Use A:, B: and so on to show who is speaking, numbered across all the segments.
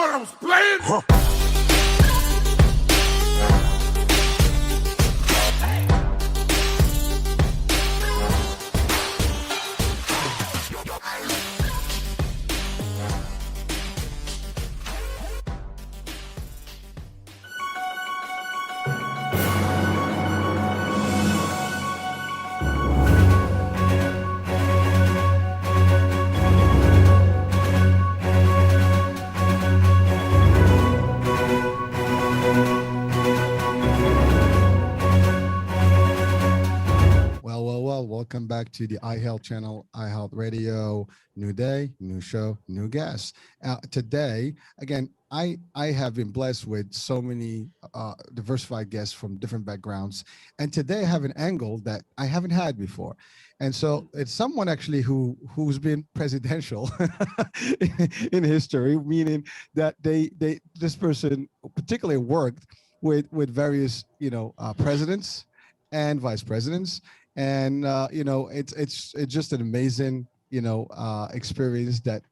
A: thought I was playing?
B: Welcome back to the iHealth channel, iHealth Radio. New day, new show, new guests. Today, again, I have been blessed with so many diversified guests from different backgrounds, and today I have an angle that I haven't had before, and so it's someone actually who's been presidential in history, meaning that this person particularly worked with various presidents and vice presidents, and it's just an amazing experience that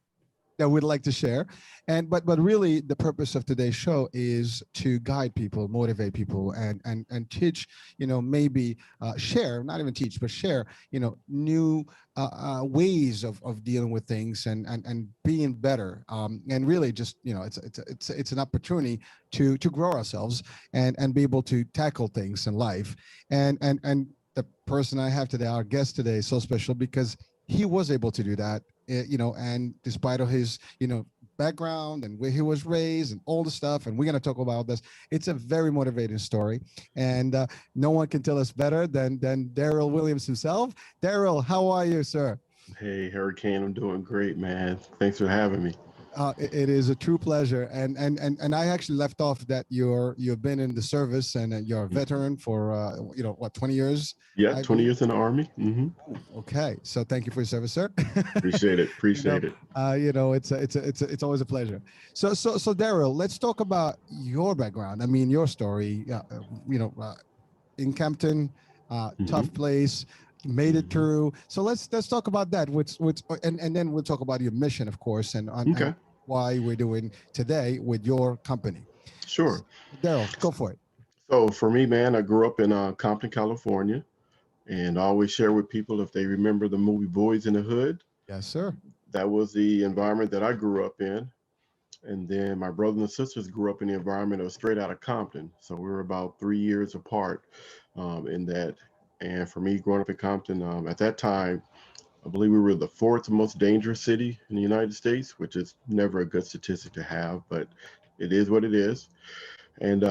B: we'd like to share. And but really the purpose of today's show is to guide people, motivate people, and teach, maybe share, not even teach, but share, new ways of dealing with things and being better, and really just it's an opportunity to grow ourselves and be able to tackle things in life. And the person I have today, our guest today, is so special because he was able to do that, and despite of his, background and where he was raised and all the stuff, and we're going to talk about this. It's a very motivating story, and no one can tell us better than Darrell Williams himself. Darrell, how are you, sir?
C: Hey, Hurricane, I'm doing great, man. Thanks for having me.
B: It is a true pleasure, and I actually left off that you've been in the service and you're a veteran for 20 years.
C: Yeah, 20 years in the Army. Mm-hmm.
B: Okay, so thank you for your service, sir.
C: Appreciate it.
B: It's always a pleasure. So Darrell, let's talk about your background. I mean, your story. In Campton, tough place. Made it through. So let's talk about that. And then we'll talk about your mission, of course, and why we're doing today with your company.
C: Sure.
B: Darrell, go for it.
C: So for me, man, I grew up in Compton, California, and I always share with people if they remember the movie Boys in the Hood.
B: Yes, sir.
C: That was the environment that I grew up in. And then my brothers and sisters grew up in the environment that was straight out of Compton. So we were about 3 years apart in that. And for me, growing up in Compton, at that time, I believe we were the fourth most dangerous city in the United States, which is never a good statistic to have, but it is what it is. And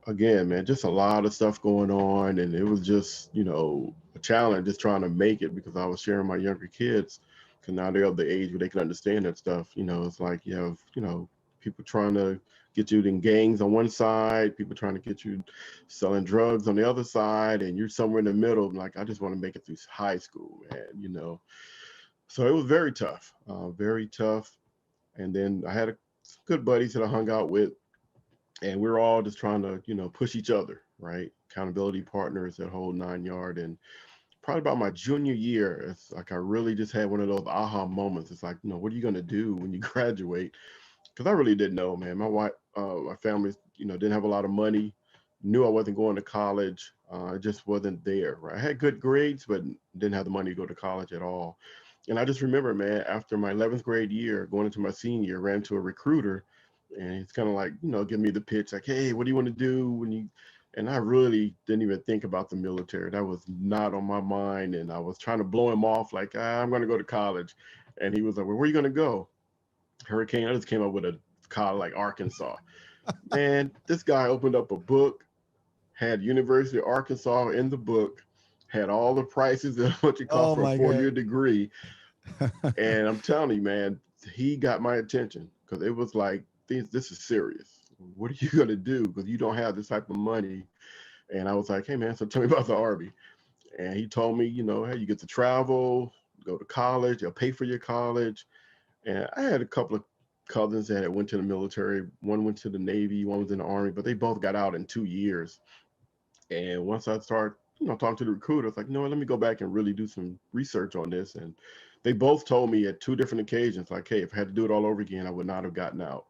C: again, man, just a lot of stuff going on. And it was just, a challenge just trying to make it, because I was sharing my younger kids, because now they're of the age where they can understand that stuff. It's like you have, people trying to get you in gangs on one side, people trying to get you selling drugs on the other side, and you're somewhere in the middle. Like, I just want to make it through high school, man, So it was very tough, very tough. And then I had some good buddies that I hung out with, and we were all just trying to, push each other, right? Accountability partners, that whole 9 yard. And probably about my junior year, it's like I really just had one of those aha moments. It's like, what are you going to do when you graduate? Because I really didn't know, man. My wife, my family, didn't have a lot of money, knew I wasn't going to college. It just wasn't there, right? I had good grades, but didn't have the money to go to college at all. And I just remember, man, after my 11th grade year, going into my senior year, ran to a recruiter, and he's kind of like, give me the pitch, like, hey, what do you want to do and I really didn't even think about the military. That was not on my mind. And I was trying to blow him off, like, I'm going to go to college. And he was like, well, where are you going to go? Hurricane, I just came up with a college like Arkansas. And this guy opened up a book, had University of Arkansas in the book, had all the prices and what you cost for a 4-year degree. And I'm telling you, man, he got my attention, because it was like, this is serious. What are you going to do? Because you don't have this type of money. And I was like, hey, man, so tell me about the Army. And he told me, hey, you get to travel, go to college, they'll pay for your college. And I had a couple of cousins that went to the military. One went to the Navy, one was in the Army, but they both got out in 2 years. And once I started, talking to the recruiter, I was like, let me go back and really do some research on this. And they both told me at 2 different occasions, like, hey, if I had to do it all over again, I would not have gotten out.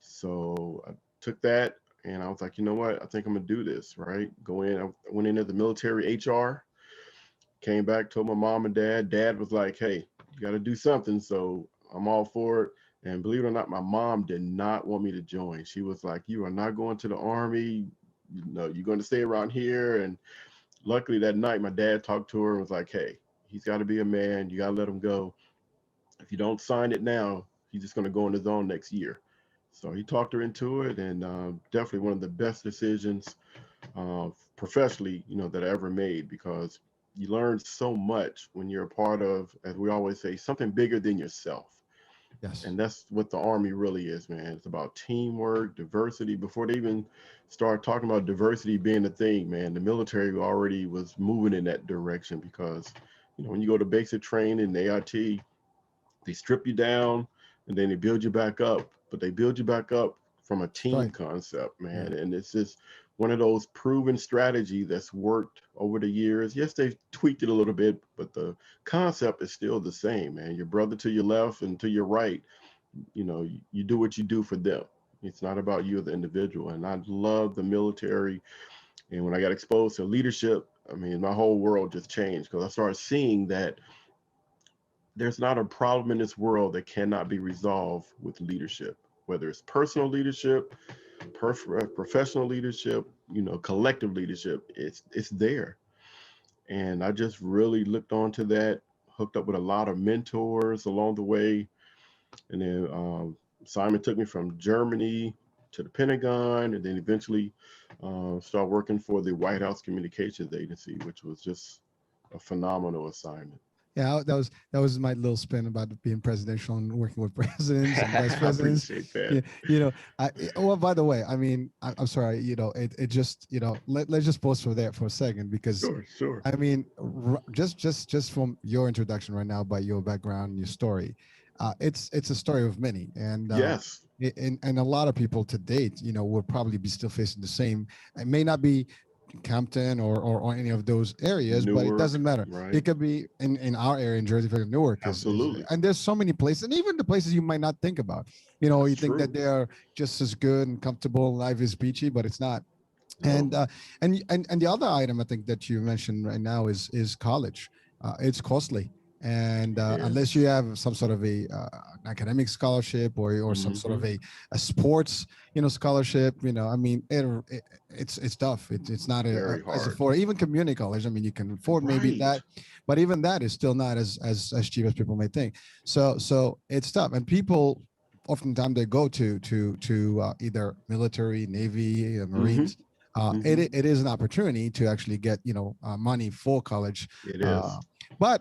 C: So I took that and I was like, you know what? I think I'm gonna do this, right? Go in. I went into the military HR, came back, told my mom and dad. Dad was like, hey, you got to do something. So I'm all for it. And believe it or not, my mom did not want me to join. She was like, you are not going to the Army. You know, you're going to stay around here. And luckily that night, my dad talked to her and was like, hey, he's got to be a man. You got to let him go. If you don't sign it now, he's just going to go on his own next year. So he talked her into it, and definitely one of the best decisions professionally, you know, that I ever made, because you learn so much when you're a part of, as we always say, something bigger than yourself.
B: Yes.
C: And that's what the Army really is, man. It's about teamwork, diversity. Before they even start talking about diversity being a thing, man, the military already was moving in that direction, because, you know, when you go to basic training, AIT, they strip you down and then they build you back up, but they build you back up from a team
B: Right.
C: concept,
B: Yeah.
C: man. And it's just one of those proven strategy that's worked over the years. Yes, they've tweaked it a little bit, but the concept is still the same, man. Your brother to your left and to your right, you know, you do what you do for them. It's not about you as an individual. And I love the military. And when I got exposed to leadership, I mean, my whole world just changed, because I started seeing that there's not a problem in this world that cannot be resolved with leadership, whether it's personal leadership, professional leadership, you know, collective leadership. It's there. And I just really looked onto that, hooked up with a lot of mentors along the way. And then Simon took me from Germany to the Pentagon, and then eventually started working for the White House Communications Agency, which was just a phenomenal assignment.
B: Yeah, that was my little spin about being presidential and working with presidents and vice
C: I
B: presidents.
C: appreciate that.
B: Yeah, well, by the way, I mean, I'm sorry, it just, let's just pause for that for a second, because
C: Sure, sure.
B: I mean, just from your introduction right now, by your background, your story, it's a story of many, and
C: Yes.
B: and a lot of people to date, will probably be still facing the same. It may not be Compton or any of those areas, but it
C: Newark,
B: doesn't matter. It
C: right?
B: could be in our area in Jersey, for Newark is,
C: Absolutely.
B: and there's so many places, and even the places you might not think about.
C: That's
B: You think that
C: true.
B: they are just as good and comfortable, life is beachy, but it's not.
C: No.
B: And the other item I think that you mentioned right now is college. It's costly, and
C: It
B: unless you
C: is.
B: have some sort of an academic scholarship or some sort of
C: Mm-hmm.
B: a sports scholarship, I mean it's tough. It's not
C: Very
B: as
C: hard.
B: affordable. Even community college, I mean, you can afford maybe
C: Right.
B: that, but even that is still not as cheap as people may think. So it's tough, and people oftentimes they go to either military, Navy,
C: Mm-hmm.
B: Marines.
C: Mm-hmm.
B: It is an opportunity to actually get money for college.
C: It is.
B: uh, but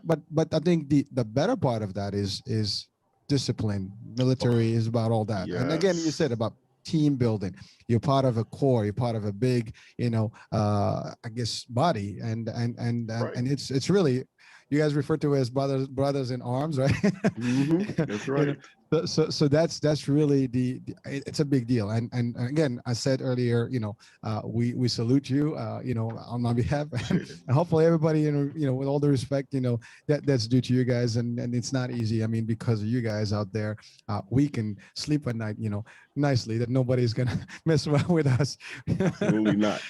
B: I think the better part of that is discipline. Military is about all that, and again, you said
C: Yes.
B: about team building. You're part of a core. You're part of a big, I guess, body,
C: Right.
B: and it's really, you guys refer to it as brothers in arms, right?
C: Mm-hmm. That's
B: you know,
C: right.
B: so that's really it's a big deal, and again, I said earlier, we salute you, on my behalf, and
C: Appreciate it.
B: hopefully everybody, with all the respect, that's due to you guys, and it's not easy. I mean, because of you guys out there, we can sleep at night, nicely, that nobody's gonna mess around with us.
C: Absolutely not.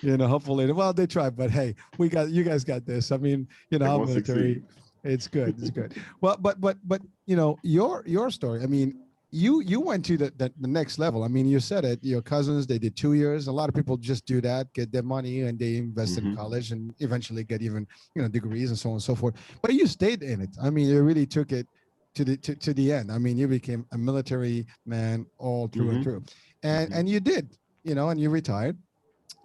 B: Hopefully, well, they try, but hey, you guys got this. I mean,
C: They're
B: our
C: going to
B: military,
C: succeed.
B: it's good, it's good. Well, but your story, I mean, you went to the next level. I mean, you said it, your cousins, they did 2 years. A lot of people just do that, get their money, and they invest in
C: Mm-hmm.
B: college and eventually get even degrees and so on and so forth. But you stayed in it. I mean, you really took it to the end. I mean, you became a military man all through and
C: Mm-hmm.
B: through, and
C: Mm-hmm.
B: and you did, and you retired,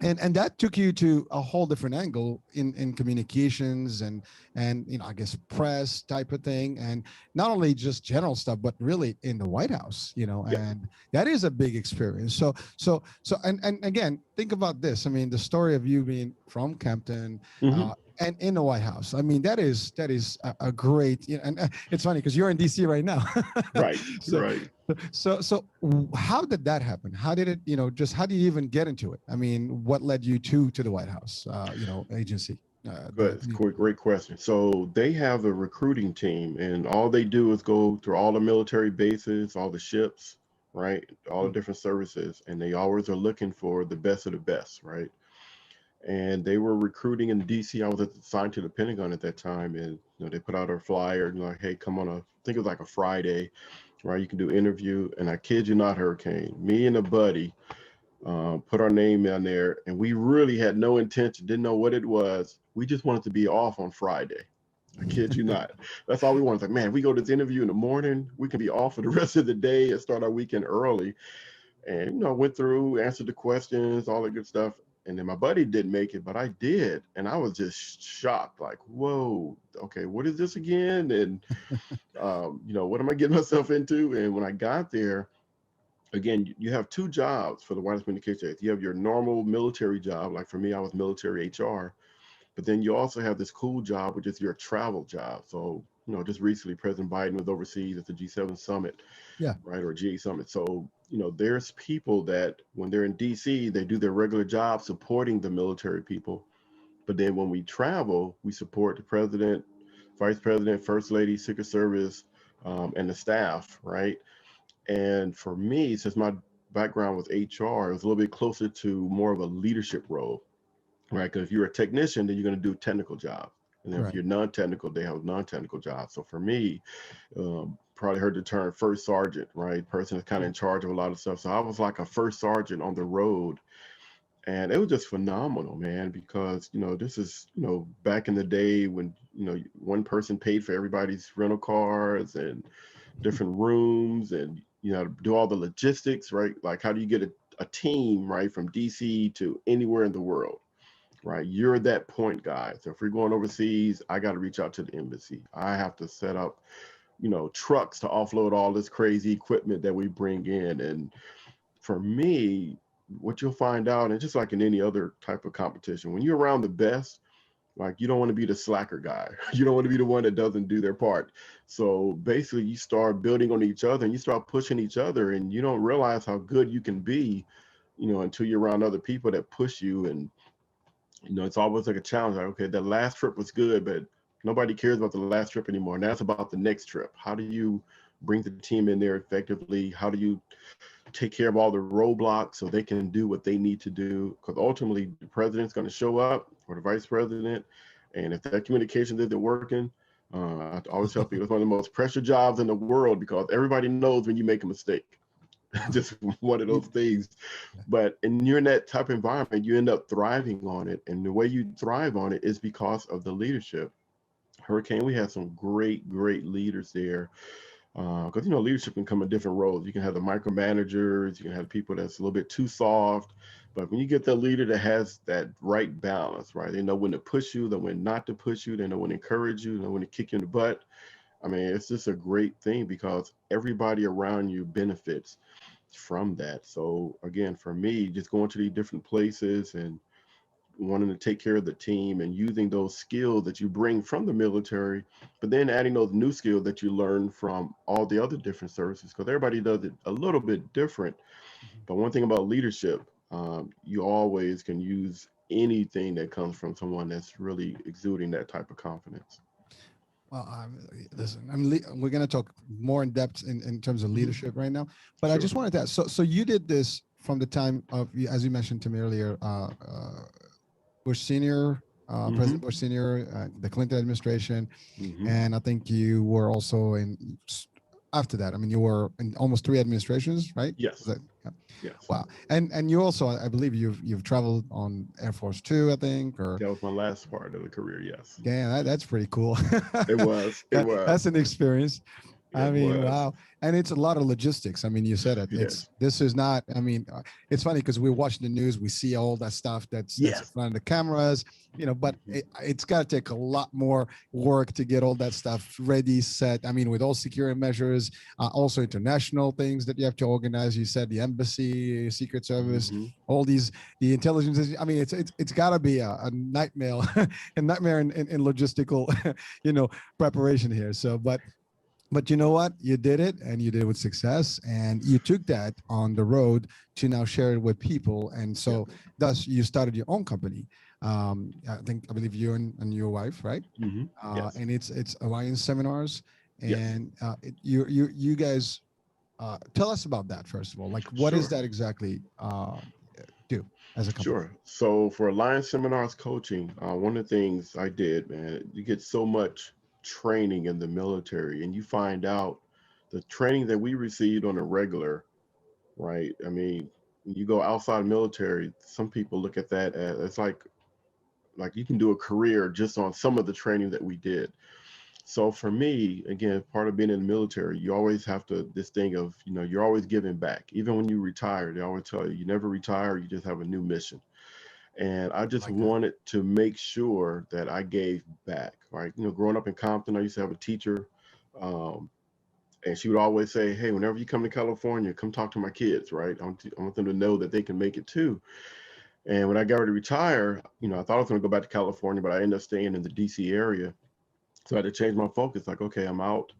B: and that took you to a whole different angle in communications and I guess press type of thing, and not only just general stuff, but really in the White House,
C: Yep.
B: and that is a big experience. And again, think about this. I mean, the story of you being from Campton,
C: Mm-hmm.
B: and in the White House, I mean, that is a great, and it's funny because you're in DC right now.
C: Right.
B: so
C: Right.
B: how did that happen? How did it, just how do you even get into it? I mean, what led you to the White House, agency?
C: Good. It's great question. So they have a recruiting team, and all they do is go through all the military bases, all the ships, right? All the
B: Mm.
C: different services, and they always are looking for the best of the best, right? And they were recruiting in DC. I was assigned to the Pentagon at that time, and they put out a flyer, like, hey, come on I think it was like a Friday, right? You can do interview, and I kid you not, Hurricane, me and a buddy put our name in there, and we really had no intention, didn't know what it was. We just wanted to be off on Friday. I kid you not. That's all we wanted. Like, man, if we go to this interview in the morning, we can be off for the rest of the day and start our weekend early. And went through, answered the questions, all the good stuff. And then my buddy didn't make it, but I did, and I was just shocked. Like, whoa, okay, what is this again? And what am I getting myself into? And when I got there, again, you have two jobs for the wireless communication act. You have your normal military job, like for me, I was military HR, but then you also have this cool job, which is your travel job. So, just recently, President Biden was overseas at the G7 summit,
B: Yeah.
C: right, or G8 summit. So, there's people that when they're in DC, they do their regular job supporting the military people. But then when we travel, we support the president, vice president, first lady, Secret Service, and the staff, right? And for me, since my background was HR, it was a little bit closer to more of a leadership role, right? Because if you're a technician, then you're going to do technical jobs. And then if
B: Right.
C: you're non-technical, they have non-technical jobs. So for me, probably heard the term first sergeant, right? Person that's kind of in charge of a lot of stuff. So I was like a first sergeant on the road. And it was just phenomenal, man, because, this is, back in the day when, one person paid for everybody's rental cars and different rooms and, do all the logistics, right? Like, how do you get a team, right, from DC to anywhere in the world, right? You're that point guy. So if we're going overseas, I got to reach out to the embassy. I have to set up, trucks to offload all this crazy equipment that we bring in. And for me, what you'll find out, and just like in any other type of competition, when you're around the best, like, you don't want to be the slacker guy. You don't want to be the one that doesn't do their part. So basically, you start building on each other and you start pushing each other, and you don't realize how good you can be, until you're around other people that push you. And, it's always like a challenge. Like, okay, the last trip was good, but nobody cares about the last trip anymore. Now it's about the next trip. How do you bring the team in there effectively? How do you take care of all the roadblocks so they can do what they need to do? Because ultimately, the president's going to show up, or the vice president, and if that communication isn't working, I always tell people it's one of the most pressure jobs in the world, because everybody knows when you make a mistake. Just one of those things. But and you're in that type of environment, you end up thriving on it, and the way you thrive on it is because of the leadership. Hurricane, we had some great leaders there. Because leadership can come in different roles. You can have the micromanagers, you can have people that's a little bit too soft, but when you get the leader that has that right balance, right? They know when to push you, they know when not to push you, they know when to encourage you, they know when to kick you in the butt. I mean, it's just a great thing because everybody around you benefits from that. So again, for me, just going to these different places and wanting to take care of the team and using those skills that you bring from the military, but then adding those new skills that you learn from all the other different services, because everybody does it a little bit different. But one thing about leadership, you always can use anything that comes from someone that's really exuding that type of confidence.
B: Well, listen, we're going to talk more in depth in terms of leadership right now, but I
C: Sure.
B: just wanted to ask, so you did this from the time of, as you mentioned to me earlier, Bush Senior, President Bush Senior, the Clinton administration, and I think you were also in after that. I mean, you were in almost 3 administrations, right?
C: Yes.
B: Yeah.
C: Yes.
B: Wow. And you also, I believe you've traveled on Air Force Two, I think, or
C: That was my last part of the career. Yes.
B: yeah, that's pretty cool.
C: It was. It was.
B: That's an experience. I
C: It
B: mean,
C: was.
B: wow. And it's a lot of logistics. I mean, you said it.
C: Yes.
B: This is not, I mean, it's funny because we're watching the news, we see all that stuff that's in front of the cameras, but it's got to take a lot more work to get all that stuff ready, set. I mean, with all security measures, also international things that you have to organize. You said the embassy, Secret Service, all these, the intelligence. I mean, it's got to be a nightmare, a nightmare in logistical, preparation here. So, but you know what? You did it, and you did it with success, and you took that on the road to now share it with people. And so thus you started your own company. I believe you and your wife, right?
C: Yes.
B: And it's Alliance Seminars,
C: Yes.
B: and you guys tell us about that first of all. Like, what is
C: Sure.
B: that exactly do as a company?
C: Sure. So for Alliance Seminars Coaching, one of the things I did, man, you get so much training in the military, and you find out the training that we received on a regular, right? I mean, when you go outside military, some people look at that as it's like you can do a career just on some of the training that we did. So for me, again, part of being in the military, you always have to this thing of, you're always giving back. Even when you retire, they always tell you, you never retire, you just have a new mission. And I
B: I
C: just
B: like that.
C: wanted to make sure that I gave back, right? Growing up in Compton, I used to have a teacher, um, and she would always say, "Hey, whenever you come to California, come talk to my kids, right? I want them to know that they can make it too." And when I got ready to retire, I thought I was going to go back to California, but I ended up staying in the DC area. So I had to change my focus. Like, okay, I'm out,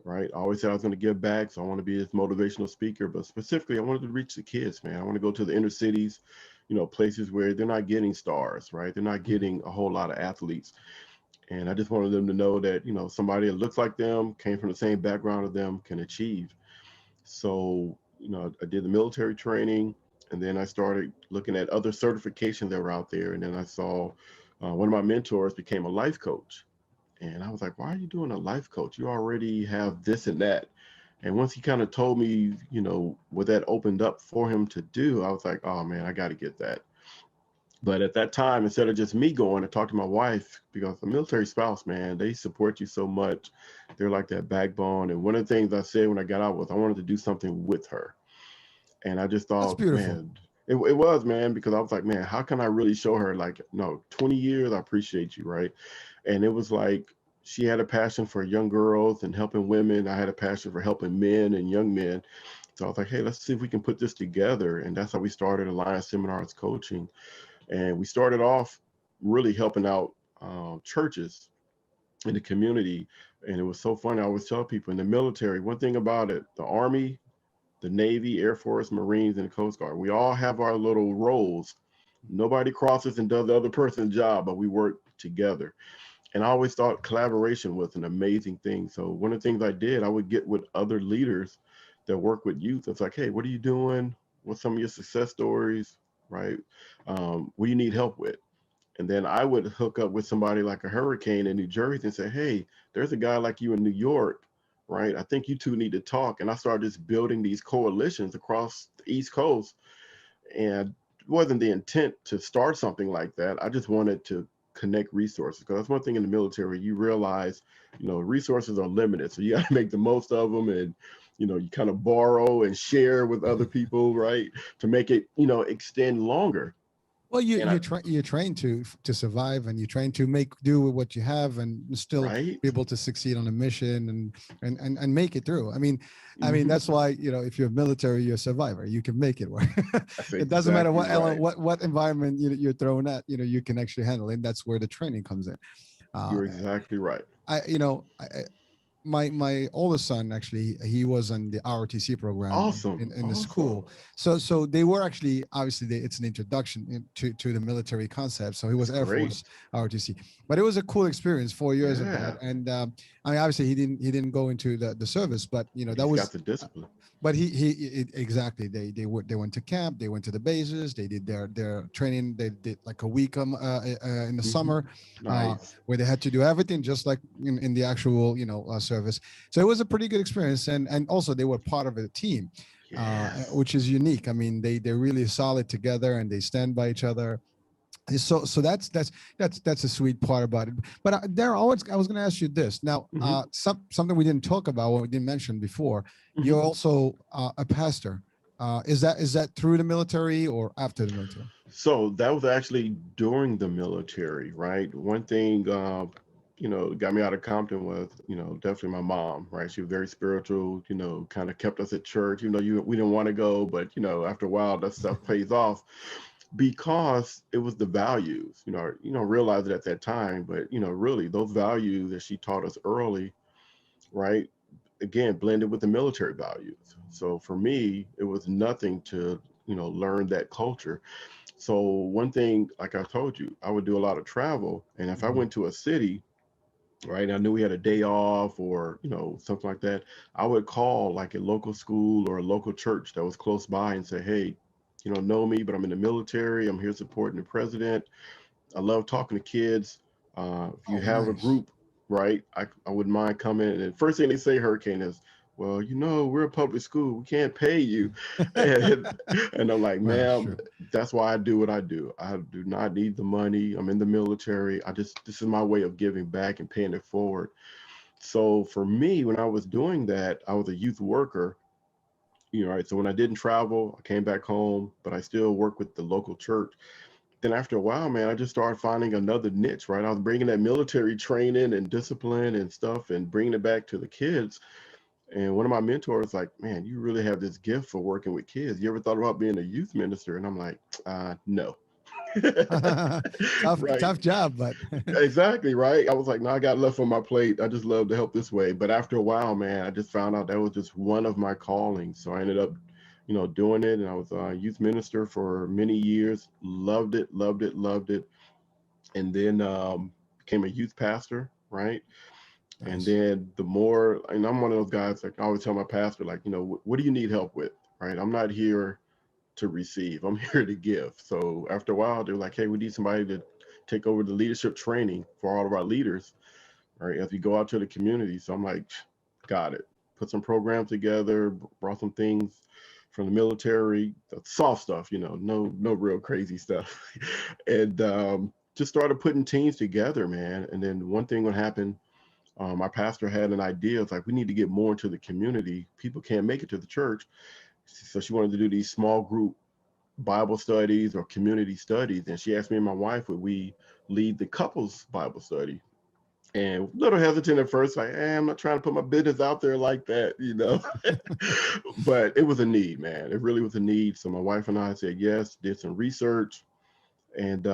C: right? I always said I was going to give back, so I want to be this motivational speaker. But specifically, I wanted to reach the kids, man. I want to go to the inner cities, places where they're not getting stars, right? They're not
B: Mhm.
C: getting a whole lot of athletes. And I just wanted them to know that, somebody that looks like them, came from the same background as them, can achieve. So, I did the military training, and then I started looking at other certifications that were out there. And then I saw one of my mentors became a life coach. And I was like, why are you doing a life coach? You already have this and that. And once he kind of told me, what that opened up for him to do, I was like, oh man, I got to get that. But at that time, instead of just me going to talk to my wife, because the military spouse, man, they support you so much. They're like that backbone. And one of the things I said when I got out was I wanted to do something with her. And I just
B: That's
C: thought,
B: beautiful.
C: man, it was, man, because I was like, man, how can I really show her, like, no, 20 years, I appreciate you, right? And it was like she had a passion for young girls and helping women. I had a passion for helping men and young men. So I was like, hey, let's see if we can put this together. And that's how we started Alliance Seminars Coaching. And we started off really helping out churches in the community. And it was so funny. I always tell people in the military, one thing about it, the Army, the Navy, Air Force, Marines, and the Coast Guard, we all have our little roles. Nobody crosses and does the other person's job, but we work together. And I always thought collaboration was an amazing thing. So one of the things I did, I would get with other leaders that work with youth. It's like, hey, what are you doing? What's some of your success stories? Right? What do you need help with? And then I would hook up with somebody like a hurricane in New Jersey and say, hey, there's a guy like you in New York, right? I think you two need to talk. And I started just building these coalitions across the East Coast. And it wasn't the intent to start something like that. I just wanted to connect resources, because that's one thing in the military. You realize, resources are limited. So you got to make the most of them. And, you kind of borrow and share with other people, right? To make it, extend longer.
B: Well,
C: And I,
B: you're trained to survive, and you train to make do with what you have, and still
C: right?
B: be able to succeed on a mission and make it through. I mean
C: Hmm.
B: that's why if you're military, you're a survivor. You can make it work.
C: That's
B: It doesn't matter
C: exactly
B: what
C: right.
B: what environment you're thrown at. You can actually handle it. And that's where the training comes in. Uh,
C: You're exactly right.
B: I you know I, my oldest son, actually, he was in the ROTC program
C: Awesome.
B: in the
C: Awesome.
B: school. So they were actually, obviously, it's an introduction to the military concept. So he was
C: That's
B: Air Force
C: great.
B: ROTC, but it was a cool experience, 4 years of that.
C: Yeah.
B: And I mean, obviously he didn't go into the service, but that
C: He's got
B: was
C: the discipline.
B: but exactly, they went to camp, they went to the bases, they did their training, they did like a week in the
C: Hmm.
B: summer, uh,
C: Nice.
B: where they had to do everything just like in the actual service. So it was a pretty good experience, and also they were part of a team,
C: Yes.
B: which is unique. I mean, they're really solid together, and they stand by each other. So that's a sweet part about it. But Darrell, I was going to ask you this now.
C: Hmm.
B: Something we didn't talk about, what we didn't mention before.
C: Hmm.
B: You're also a pastor. Is that through the military or after the military?
C: So that was actually during the military, right? One thing, got me out of Compton was, definitely my mom, right? She was very spiritual, kind of kept us at church, we didn't want to go, but, after a while, that stuff pays off because it was the values, realize it at that time, but, really those values that she taught us early, right? Again, blended with the military values. So for me, it was nothing to, learn that culture. So one thing, like I told you, I would do a lot of travel. And if I
B: Mhm.
C: went to a city, right? I knew we had a day off or, something like that. I would call like a local school or a local church that was close by and say, hey, know me, but I'm in the military. I'm here supporting the president. I love talking to kids. If you
B: Oh,
C: have a
B: nice.
C: group, right, I wouldn't mind coming. And first thing they say, Hurricane, is, well, we're a public school. We can't pay you. And, and I'm like,
B: Well,
C: ma'am,
B: sure.
C: that's why I do what I do. I do not need the money. I'm in the military. This is my way of giving back and paying it forward. So for me, when I was doing that, I was a youth worker. Right. So when I didn't travel, I came back home, but I still work with the local church. Then after a while, man, I just started finding another niche, right? I was bringing that military training and discipline and stuff and bringing it back to the kids. And one of my mentors like, man, you really have this gift for working with kids. You ever thought about being a youth minister? And I'm like, no.
B: tough,
C: Right.
B: tough job, but
C: Exactly. Right. I was like, no, I got left on my plate. I just love to help this way. But after a while, man, I just found out that was just one of my callings. So I ended up, doing it. And I was a youth minister for many years. Loved it, loved it, loved it. And then became a youth pastor, right? And
B: nice.
C: then the more, and I'm one of those guys, like I always tell my pastor, like, what do you need help with, right? I'm not here to receive, I'm here to give. So after a while, they're like, hey, we need somebody to take over the leadership training for all of our leaders, right? As we go out to the community. So I'm like, got it. Put some programs together, brought some things from the military, the soft stuff, no real crazy stuff. And just started putting teams together, man. And then one thing would happen. My pastor had an idea. It's like, we need to get more into the community. People can't make it to the church. So she wanted to do these small group Bible studies or community studies. And she asked me and my wife, would we lead the couples Bible study? And a little hesitant at first, like, I'm not trying to put my business out there like that. But it was a need, man. It really was a need. So my wife and I said yes, did some research, and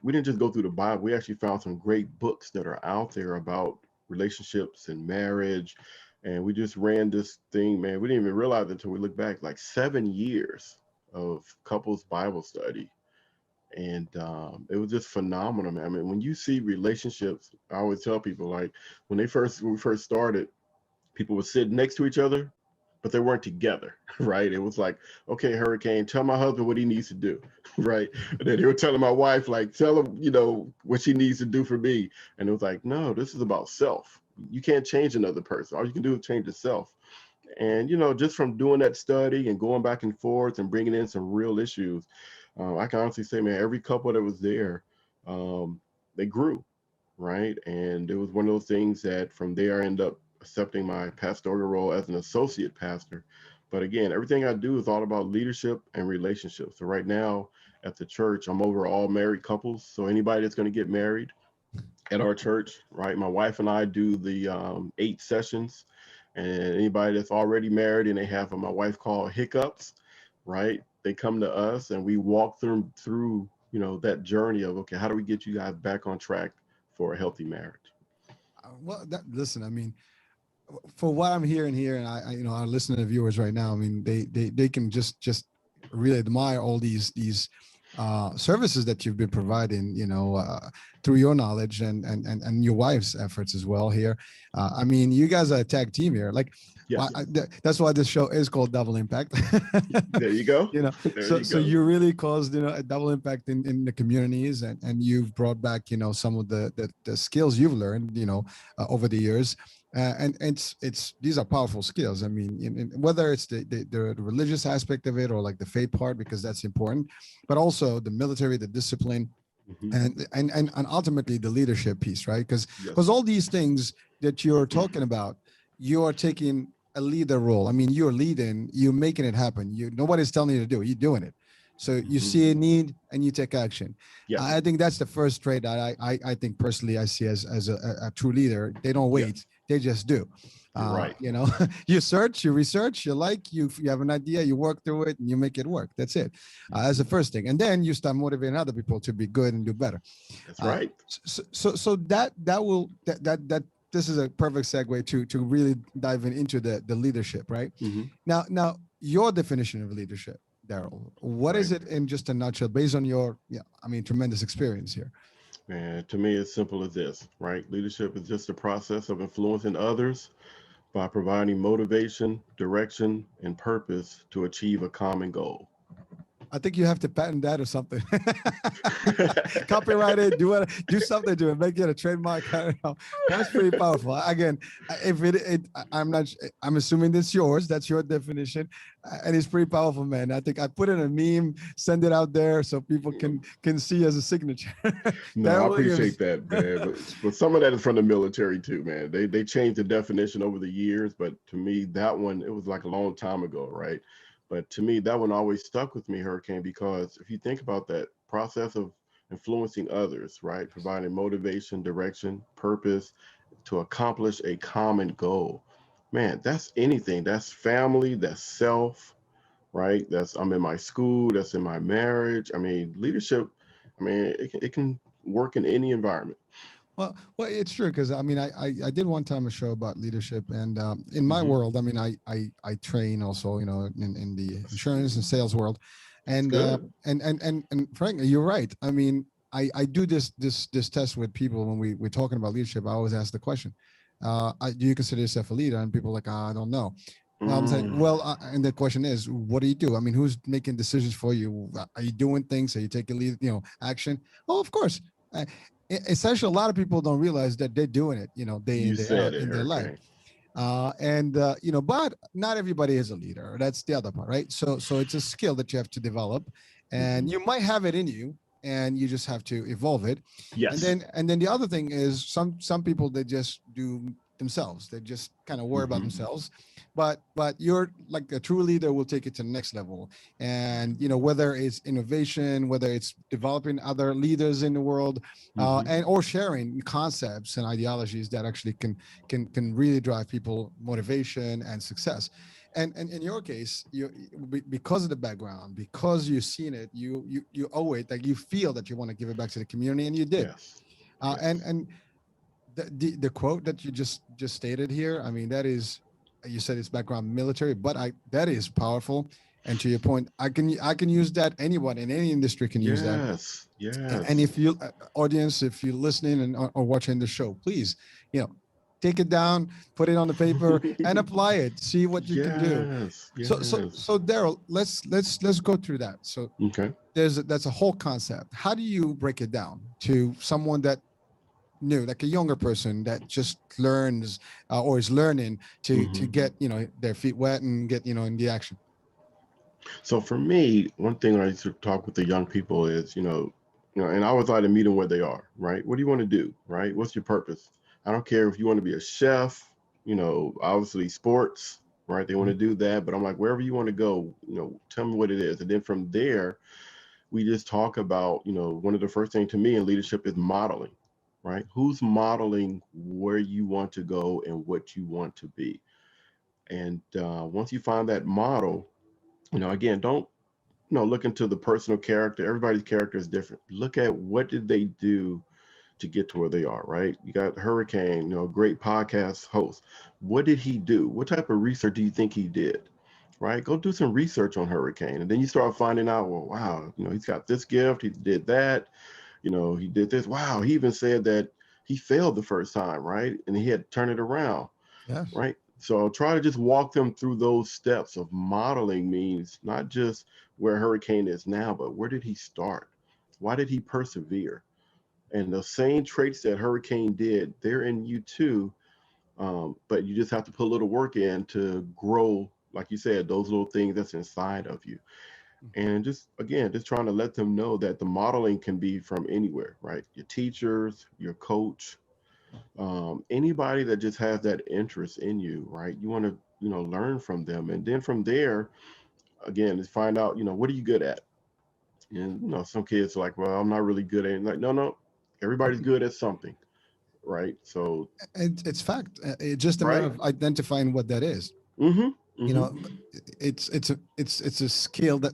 C: we didn't just go through the Bible. We actually found some great books that are out there about relationships and marriage. And we just ran this thing, man. We didn't even realize it until we look back, like 7 years of couples Bible study. And it was just phenomenal, man. I mean, when you see relationships, I always tell people, like, when we first started, people would sit next to each other, but they weren't together, right? It was like, okay, Hurricane, tell my husband what he needs to do, right? And then they were telling my wife, like, tell him, what she needs to do for me. And it was like, no, this is about self. You can't change another person. All you can do is change yourself. And, just from doing that study and going back and forth and bringing in some real issues, I can honestly say, man, every couple that was there, they grew, right? And it was one of those things that from there I ended up accepting my pastoral role as an associate pastor. But again, everything I do is all about leadership and relationships. So right now at the church, I'm over all married couples. So anybody that's going to get married at our church, right? My wife and I do the 8 sessions. And anybody that's already married and they have what my wife called hiccups, right? They come to us and we walk them through, that journey of, okay, how do we get you guys back on track for a healthy marriage?
B: Well, listen, I mean, for what I'm hearing here, and our listener viewers right now, I mean, they can just really admire all these services that you've been providing, through your knowledge and your wife's efforts as well here. I mean, you guys are a tag team here. Like,
C: Yes.
B: that's why this show is called Double Impact.
C: There you go. There
B: So
C: you go.
B: you really caused a double impact in the communities, and you've brought back some of the skills you've learned over the years. And it's these are powerful skills. I mean, whether it's the religious aspect of it or like the faith part, because that's important, but also the military, the discipline,
C: Mhm.
B: and ultimately the leadership piece, right? Because
C: Yes.
B: all these things that you're talking about, you are taking a leader role. I mean, you're leading, you're making it happen. Nobody's telling you to do it, you're doing it. So you
C: Mhm.
B: see a need and you take action.
C: Yes.
B: I think that's the first trait that I think personally I see as a true leader. They don't
C: Yes.
B: wait, they just do.
C: You're right.
B: You search, you research, you have an idea, you work through it, and you make it work. That's it. As the first thing, and then you start motivating other people to be good and do better.
C: That's right.
B: So that this is a perfect segue to really diving into the leadership, right?
C: Mhm.
B: Now your definition of leadership, Darrell, what is
C: Right.
B: it in just a nutshell, based on your tremendous experience here?
C: Man, to me, it's simple as this, right? Leadership is just the process of influencing others by providing motivation, direction, and purpose to achieve a common goal.
B: I think you have to patent that or something. Copyright it, do something to it, make it a trademark. I don't know. That's pretty powerful. Again, if I'm not, I'm assuming that's yours. That's your definition, and it's pretty powerful, man. I think I put in a meme, send it out there so people can see as a signature.
C: No, I
B: Darrell
C: appreciate
B: Williams.
C: that, man. But some of that is from the military too, man. They changed the definition over the years, but to me, that one, it was like a long time ago, right? But to me, that one always stuck with me, Hurricane, because if you think about that process of influencing others, right? Providing motivation, direction, purpose to accomplish a common goal. Man, that's anything. That's family, that's self, right? That's I'm in my school, that's in my marriage. I mean, leadership, I mean, it can work in any environment.
B: Well, it's true because I mean, I did one time a show about leadership, and in my
C: Hmm.
B: world, I mean, I train also, you know, in the insurance and sales world,
C: That's
B: and
C: good.
B: and frankly, you're right. I mean, I do this test with people when we're talking about leadership. I always ask the question, do you consider yourself a leader? And people are like, I don't know. I'm saying,
C: Mm,
B: well, and the question is, what do you do? I mean, who's making decisions for you? Are you doing things? Are you taking lead, you know, action? Oh, of course. Essentially, a lot of people don't realize that they're doing it, you know, day in,
C: you
B: day
C: said
B: out
C: it,
B: in their life.
C: Hurricane.
B: And you know, but not everybody is a leader. That's the other part, right? So it's a skill that you have to develop, and
C: Hmm.
B: you might have it in you, and you just have to evolve it.
C: Yes.
B: And then the other thing is some people, they just do themselves. They just kind of worry about
C: Hmm.
B: themselves. But you're like a true leader will take it to the next level. And you know, whether it's innovation, whether it's developing other leaders in the world,
C: Hmm.
B: and or sharing concepts and ideologies that actually can really drive people motivation and success. And in your case, because of the background, because you've seen it, you owe it, like you feel that you want to give it back to the community, and you did.
C: Yes. Yes.
B: And the quote that you just stated here, I mean, that is, you said it's background military, but I that is powerful. And to your point, I can use that. Anyone in any industry can use that.
C: Yes.
B: And
C: Yes.
B: if you audience, if you're listening and or watching the show, please, you know, take it down, put it on the paper, and apply it. See what you can do.
C: Yes. Yes.
B: So Darrell, let's go through that. So
C: Okay.
B: that's a whole concept. How do you break it down to someone that new, like a younger person that just learns, or is learning to
C: Hmm.
B: get, you know, their feet wet and get, you know, in the action?
C: So for me, one thing I used to talk with the young people is, and I always like to meet them where they are, right? What do you want to do, right? What's your purpose? I don't care if you want to be a chef, obviously sports, right? They want to
B: Mhm.
C: do that, but I'm like, wherever you want to go, tell me what it is. And then from there, we just talk about, one of the first things to me in leadership is modeling, right? Who's modeling where you want to go and what you want to be? And once you find that model, again, don't look into the personal character. Everybody's character is different. Look at what did they do to get to where they are, right? You got Hurricane, great podcast host. What did he do? What type of research do you think he did? Right? Go do some research on Hurricane. And then you start finding out, well, wow, he's got this gift, he did that, he did this. Wow, he even said that he failed the first time, right? And he had to turn it around,
B: Yes.
C: right? So I'll try to just walk them through those steps of modeling means not just where Hurricane is now, but where did he start? Why did he persevere? And the same traits that Hurricane did, they're in you too. But you just have to put a little work in to grow, like you said, those little things that's inside of you. And just again, just trying to let them know that the modeling can be from anywhere, right? Your teachers, your coach, anybody that just has that interest in you, right? You want to, learn from them. And then from there, again, is find out, what are you good at? And, some kids are like, well, I'm not really good at it. Like, no, no, everybody's good at something, right? So,
B: It's fact. It's just a matter
C: right?
B: of identifying what that is.
C: Mm-hmm.
B: You
C: Mm-hmm.
B: know, it's a skill that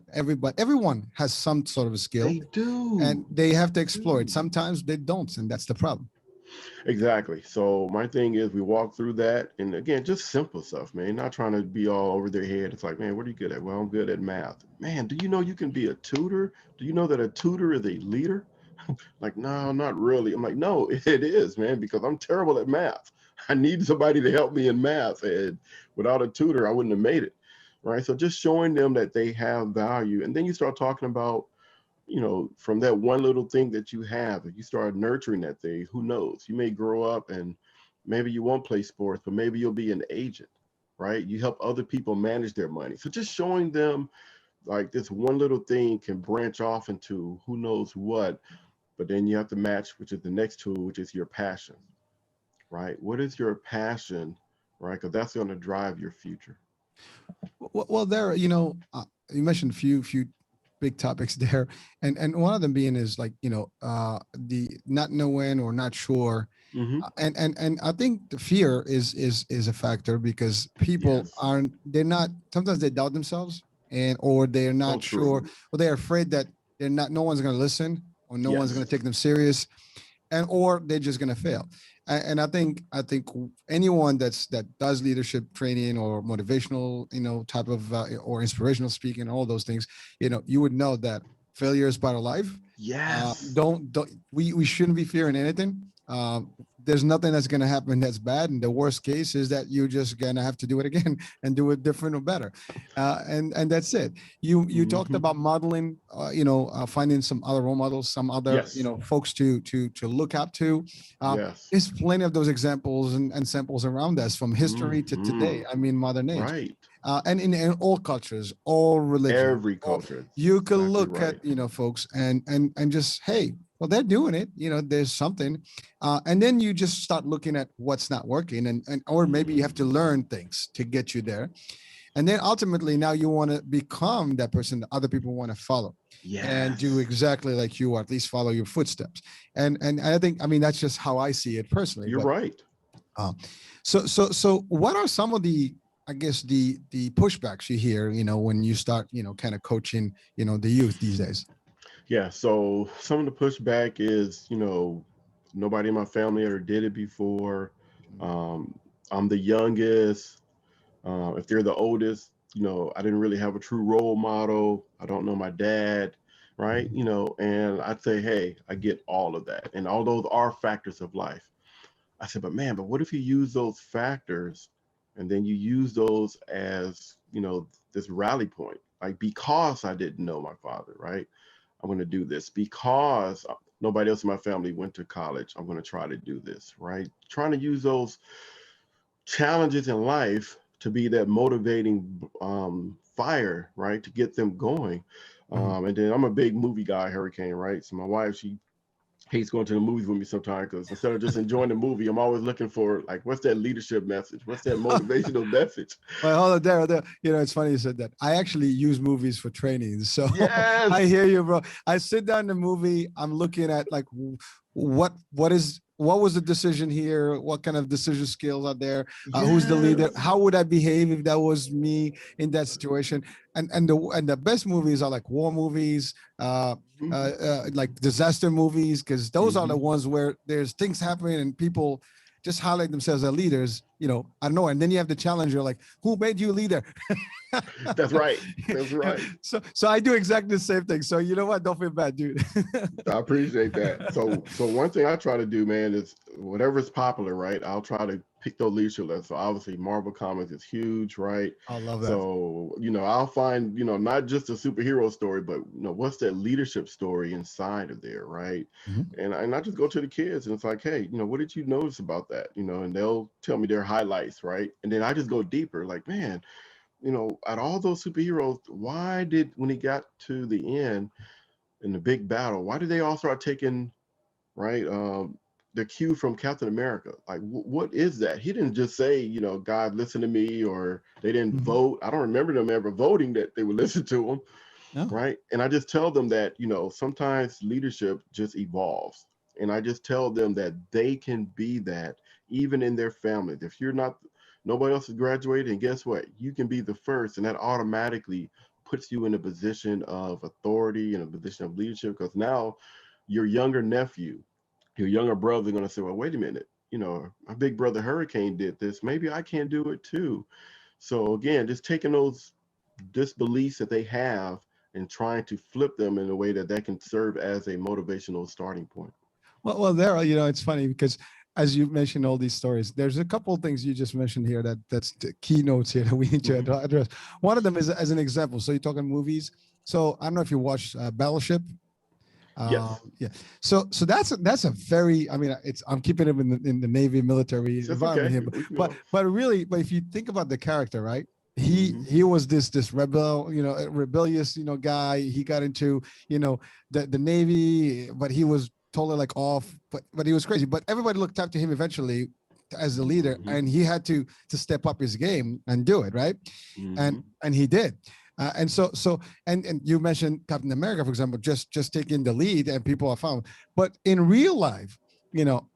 B: everyone has some sort of a skill,
C: They do.
B: and they have to
C: They
B: explore it.
C: do.
B: Sometimes they don't, and that's the problem.
C: Exactly. So my thing is we walk through that and again, just simple stuff, man. Not trying to be all over their head. It's like, man, what are you good at? Well, I'm good at math. Man, do you know you can be a tutor? Do you know that a tutor is a leader? Like, no, not really. I'm like, no, it is, man, because I'm terrible at math. I need somebody to help me in math. And without a tutor, I wouldn't have made it. Right. So just showing them that they have value. And then you start talking about, from that one little thing that you have, if you start nurturing that thing, who knows? You may grow up and maybe you won't play sports, but maybe you'll be an agent, right? You help other people manage their money. So just showing them like this one little thing can branch off into who knows what, but then you have to match, which is the next tool, which is your passion, right? What is your passion, right? Because that's going to drive your future.
B: Well, there, you mentioned a few big topics there, and one of them being is like, the not knowing or not sure.
C: Hmm.
B: And I think the fear is a factor because people
C: Yes.
B: they're not, sometimes they doubt themselves, and or they're
C: So
B: not
C: true.
B: sure, or they're afraid that no one's going to listen, or no one's going
C: Yes.
B: to take them serious, and or they're just going to fail. And I think anyone that does leadership training or motivational, type of or inspirational speaking, all those things, you would know that failure is part of life.
C: Yes.
B: Don't we shouldn't be fearing anything. There's nothing that's going to happen that's bad, and the worst case is that you're just going to have to do it again and do it different or better, and that's it. You talked
C: Hmm.
B: about modeling, finding some other role models, some other,
C: Yes.
B: folks to look up to. uh,
C: Yes.
B: there's plenty of those examples and samples around us from history to
C: Hmm.
B: today. I mean, modern age,
C: Right.
B: and in all cultures, all religions,
C: Every culture. That's
B: you can
C: exactly
B: look at,
C: right.
B: folks, and just, hey, well, they're doing it. There's something, and then you just start looking at what's not working, and or maybe you have to learn things to get you there, and then ultimately now you want to become that person that other people want to follow, and do
C: Yes.
B: exactly like you, or at least follow your footsteps. And I think, I mean, that's just how I see it personally.
C: You're
B: But
C: right.
B: um, so what are some of the, I guess, the pushbacks you hear, when you start, kind of coaching, the youth these days?
C: Yeah. So some of the pushback is, nobody in my family ever did it before. Um, I'm the youngest. If they're the oldest, I didn't really have a true role model. I don't know my dad, right?
B: Mhm.
C: And I'd say, hey, I get all of that. And all those are factors of life. I said, but man, but what if you use those factors and then you use those as, this rally point? Like, because I didn't know my father, right? I'm going to do this. Because nobody else in my family went to college, I'm going to try to do this, right? Trying to use those challenges in life to be that motivating fire, right? To get them going.
B: Mhm.
C: And then I'm a big movie guy, Hurricane, right? So my wife, she hates going to the movies with me sometimes because instead of just enjoying the movie, I'm always looking for like, what's that leadership message? What's that motivational message?
B: Well, hold on, there. It's funny you said that. I actually use movies for training, so I
C: Yes.
B: hear you, bro. I sit down in the movie. I'm looking at like, what was the decision here? What kind of decision skills are there? Who's the leader?
C: Yes.
B: How would I behave if that was me in that situation? And the best movies are like war movies, like disaster movies, because those are the
C: Hmm.
B: ones where there's things happening and people just highlight themselves as leaders. I don't know. And then you have the challenger, like, who made you a leader?
C: That's right. That's right.
B: So I do exactly the same thing. So you know what? Don't feel bad, dude.
C: I appreciate that. So one thing I try to do, man, is whatever's popular, right? I'll try to pick those leadership lessons. So obviously Marvel Comics is huge, right?
B: I love that.
C: So, I'll find, not just a superhero story, but what's that leadership story inside of there, right?
B: Mhm.
C: And I just go to the kids and it's like, hey, what did you notice about that? And they'll tell me their highlights, right? And then I just go deeper, like, man, out of all those superheroes, why did when he got to the end in the big battle, why did they all start taking, right, the cue from Captain America? Like, what is that? He didn't just say, God, listen to me, or they didn't
B: Mhm.
C: vote. I don't remember them ever voting that they would listen to him,
B: No.
C: right? And I just tell them that, sometimes leadership just evolves. And I just tell them that they can be that even in their families. If you're not, nobody else has graduated, and guess what? You can be the first, and that automatically puts you in a position of authority and a position of leadership, because now your younger nephew, your younger brother are going to say, well, wait a minute, my big brother Hurricane did this. Maybe I can do it too. So again, just taking those disbeliefs that they have and trying to flip them in a way that can serve as a motivational starting point.
B: Well, there, it's funny because as you mentioned all these stories, there's a couple of things you just mentioned here that's the keynotes here that we need to address. One of them is as an example. So you're talking movies. So I don't know if you watched Battleship.
C: Yes.
B: Yeah. So that's a very, I mean, I'm keeping him in the Navy military environment here, but really, but if you think about the character, right? He was this rebellious, guy. He got into, the Navy, but he was totally like off, but he was crazy. But everybody looked up to him eventually as the leader, and he had to step up his game and do it, right? And he did. And you mentioned Captain America, for example, just taking the lead and people are found. But in real life,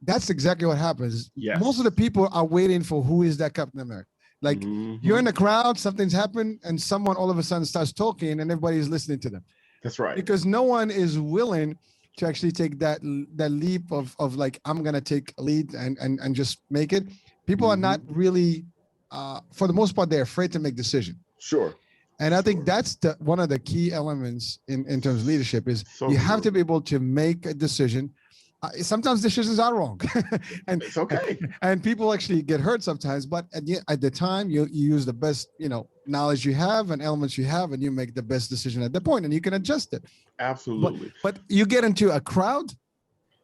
B: that's exactly what happens.
C: Yes.
B: Most of the people are waiting for who is that Captain America. Like you're in the crowd, something's happened, and someone all of a sudden starts talking, and everybody's listening to them.
C: That's right.
B: Because no one is willing to actually take that leap of like, I'm gonna take a lead and just make it. People are not really, for the most part, they're afraid to make decisions.
C: Sure.
B: And I think that's one of the key elements in terms of leadership is you have to be able to make a decision. Sometimes decisions are wrong, and
C: it's okay.
B: And people actually get hurt sometimes. But at the time, you use the best knowledge you have and elements you have, and you make the best decision at the point, and you can adjust it.
C: Absolutely.
B: But you get into a crowd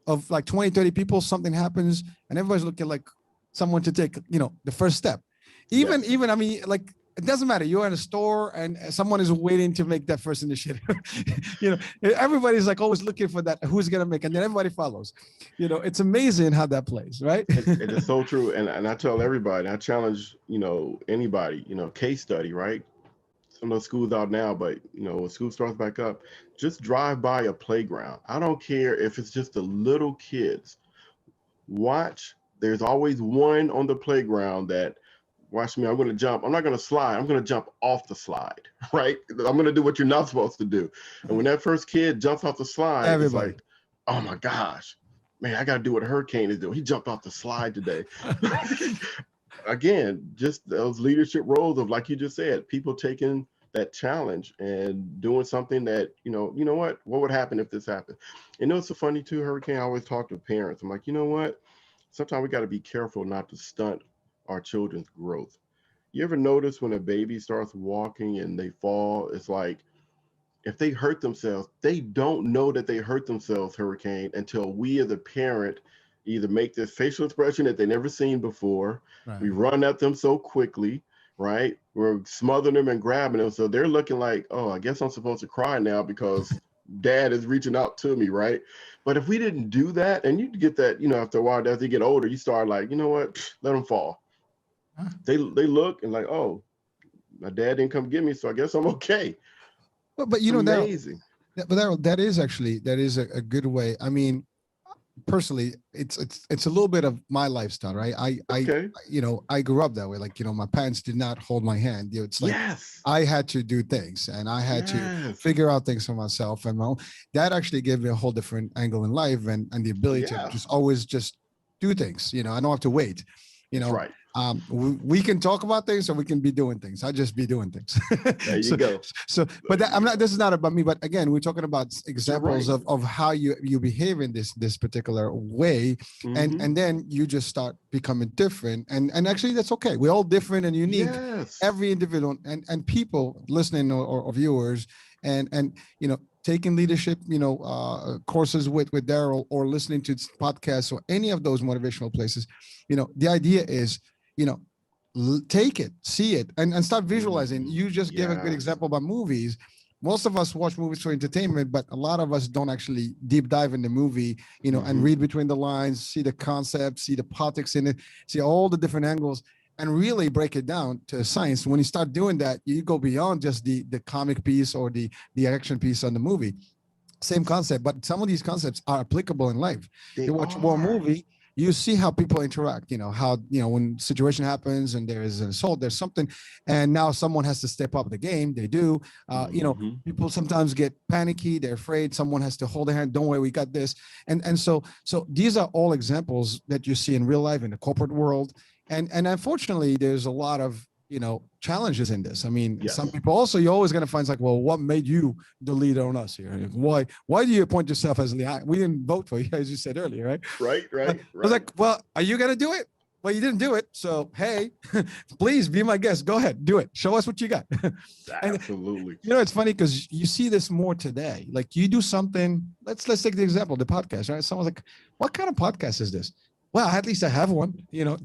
B: of like 20, 30 people, something happens, and everybody's looking like someone to take the first step. Even I mean, like, it doesn't matter. You're in a store and someone is waiting to make that first initiative. Everybody's like always looking for that. Who's going to make, and then everybody follows. It's amazing how that plays, right?
C: It is so true. And I tell everybody, I challenge, anybody, case study, right? Some of the schools out now, but when school starts back up, just drive by a playground. I don't care if it's just the little kids. Watch. There's always one on the playground that, watch me, I'm going to jump. I'm not going to slide. I'm going to jump off the slide, right? I'm going to do what you're not supposed to do. And when that first kid jumps off the slide, everybody, it's like, oh my gosh, man, I got to do what a Hurricane is doing. He jumped off the slide today. Again, just those leadership roles of, like you just said, people taking that challenge and doing something that, what would happen if this happened? It's so funny too, Hurricane, I always talk to parents. I'm like, sometimes we got to be careful not to stunt our children's growth. You ever notice when a baby starts walking and they fall, it's like if they hurt themselves, they don't know that they hurt themselves, Hurricane, until we as a parent either make this facial expression that they never seen before. Right. We run at them so quickly, right? We're smothering them and grabbing them. So they're looking like, oh, I guess I'm supposed to cry now because dad is reaching out to me, right? But if we didn't do that, and you get that, after a while, as they get older, you start like, what, let them fall. They look and like, oh, my dad didn't come get me, so I guess I'm okay.
B: But amazing. That is a good way. I mean, personally, it's a little bit of my lifestyle, right? I grew up that way. Like, my parents did not hold my hand. It's like I had to do things, and I had to figure out things for myself, and that actually gave me a whole different angle in life and the ability to just always just do things. I don't have to wait. That's right. We can talk about things, or we can be doing things. I just be doing things.
C: There you go.
B: So, but this is not about me. But again, we're talking about examples of how you behave in this particular way, and then you just start becoming different. And actually, that's okay. We're all different and unique. Yes. Every individual and people listening or viewers, and taking leadership, courses with Darrell, or listening to podcasts or any of those motivational places. The idea is, take it, see it, and start visualizing. You just gave a good example about movies. Most of us watch movies for entertainment, but a lot of us don't actually deep dive in the movie, and read between the lines, see the concept, see the politics in it, see all the different angles, and really break it down to science. When you start doing that, you go beyond just the comic piece or the action piece on the movie. Same concept, but some of these concepts are applicable in life. You watch one movie, you see how people interact, how, when situation happens and there is an assault, there's something, and now someone has to step up the game. They do. People sometimes get panicky. They're afraid. Someone has to hold their hand. Don't worry, we got this. And so these are all examples that you see in real life in the corporate world. And unfortunately, there's a lot of, challenges in this. I mean,
C: Yes.
B: some people also, you're always going to find, it's like, well, what made you the leader on us here? Why do you appoint yourself as leader? We didn't vote for you, as you said earlier, right?
C: Right.
B: I was like, well, are you going to do it? Well, you didn't do it. So, hey, please be my guest. Go ahead, do it. Show us what you got. And,
C: Absolutely.
B: it's funny because you see this more today. Like you do something, let's take the example, the podcast, right? Someone's like, what kind of podcast is this? Well, at least I have one, do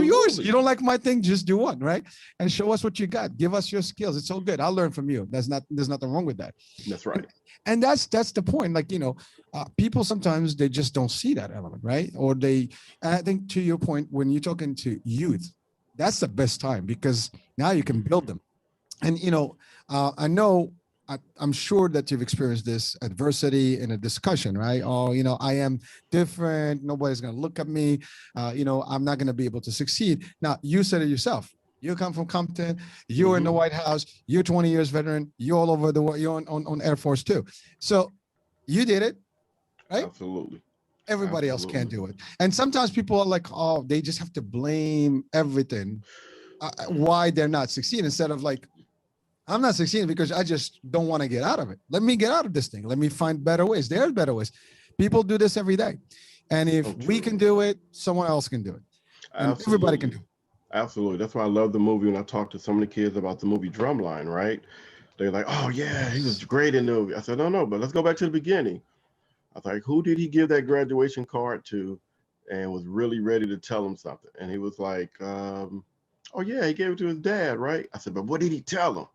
B: yours. You don't like my thing, just do one, right? And show us what you got. Give us your skills. It's all good. I'll learn from you. There's nothing wrong with that.
C: That's right.
B: And that's the point. Like, people sometimes they just don't see that element, right? Or I think to your point, when you're talking to youth, that's the best time because now you can build them. And, I know, I'm sure that you've experienced this adversity in a discussion, right? Oh, I am different. Nobody's going to look at me. I'm not going to be able to succeed. Now, you said it yourself. You come from Compton. You're in the White House. You're 20 years veteran. You're all over the world. You're on Air Force too. So you did it, right?
C: Absolutely.
B: Everybody else can't do it. And sometimes people are like, oh, they just have to blame everything why they're not succeeding instead of like, I'm not succeeding because I just don't want to get out of it. Let me get out of this thing. Let me find better ways. There's better ways. People do this every day. And if we can do it, someone else can do it. And everybody can do it.
C: Absolutely. That's why I love the movie. When I talk to some of the kids about the movie Drumline, right? They're like, oh, yeah, he was great in the movie. I said, no, but let's go back to the beginning. I was like, who did he give that graduation card to and was really ready to tell him something? And he was like, oh, yeah, he gave it to his dad, right? I said, but what did he tell him?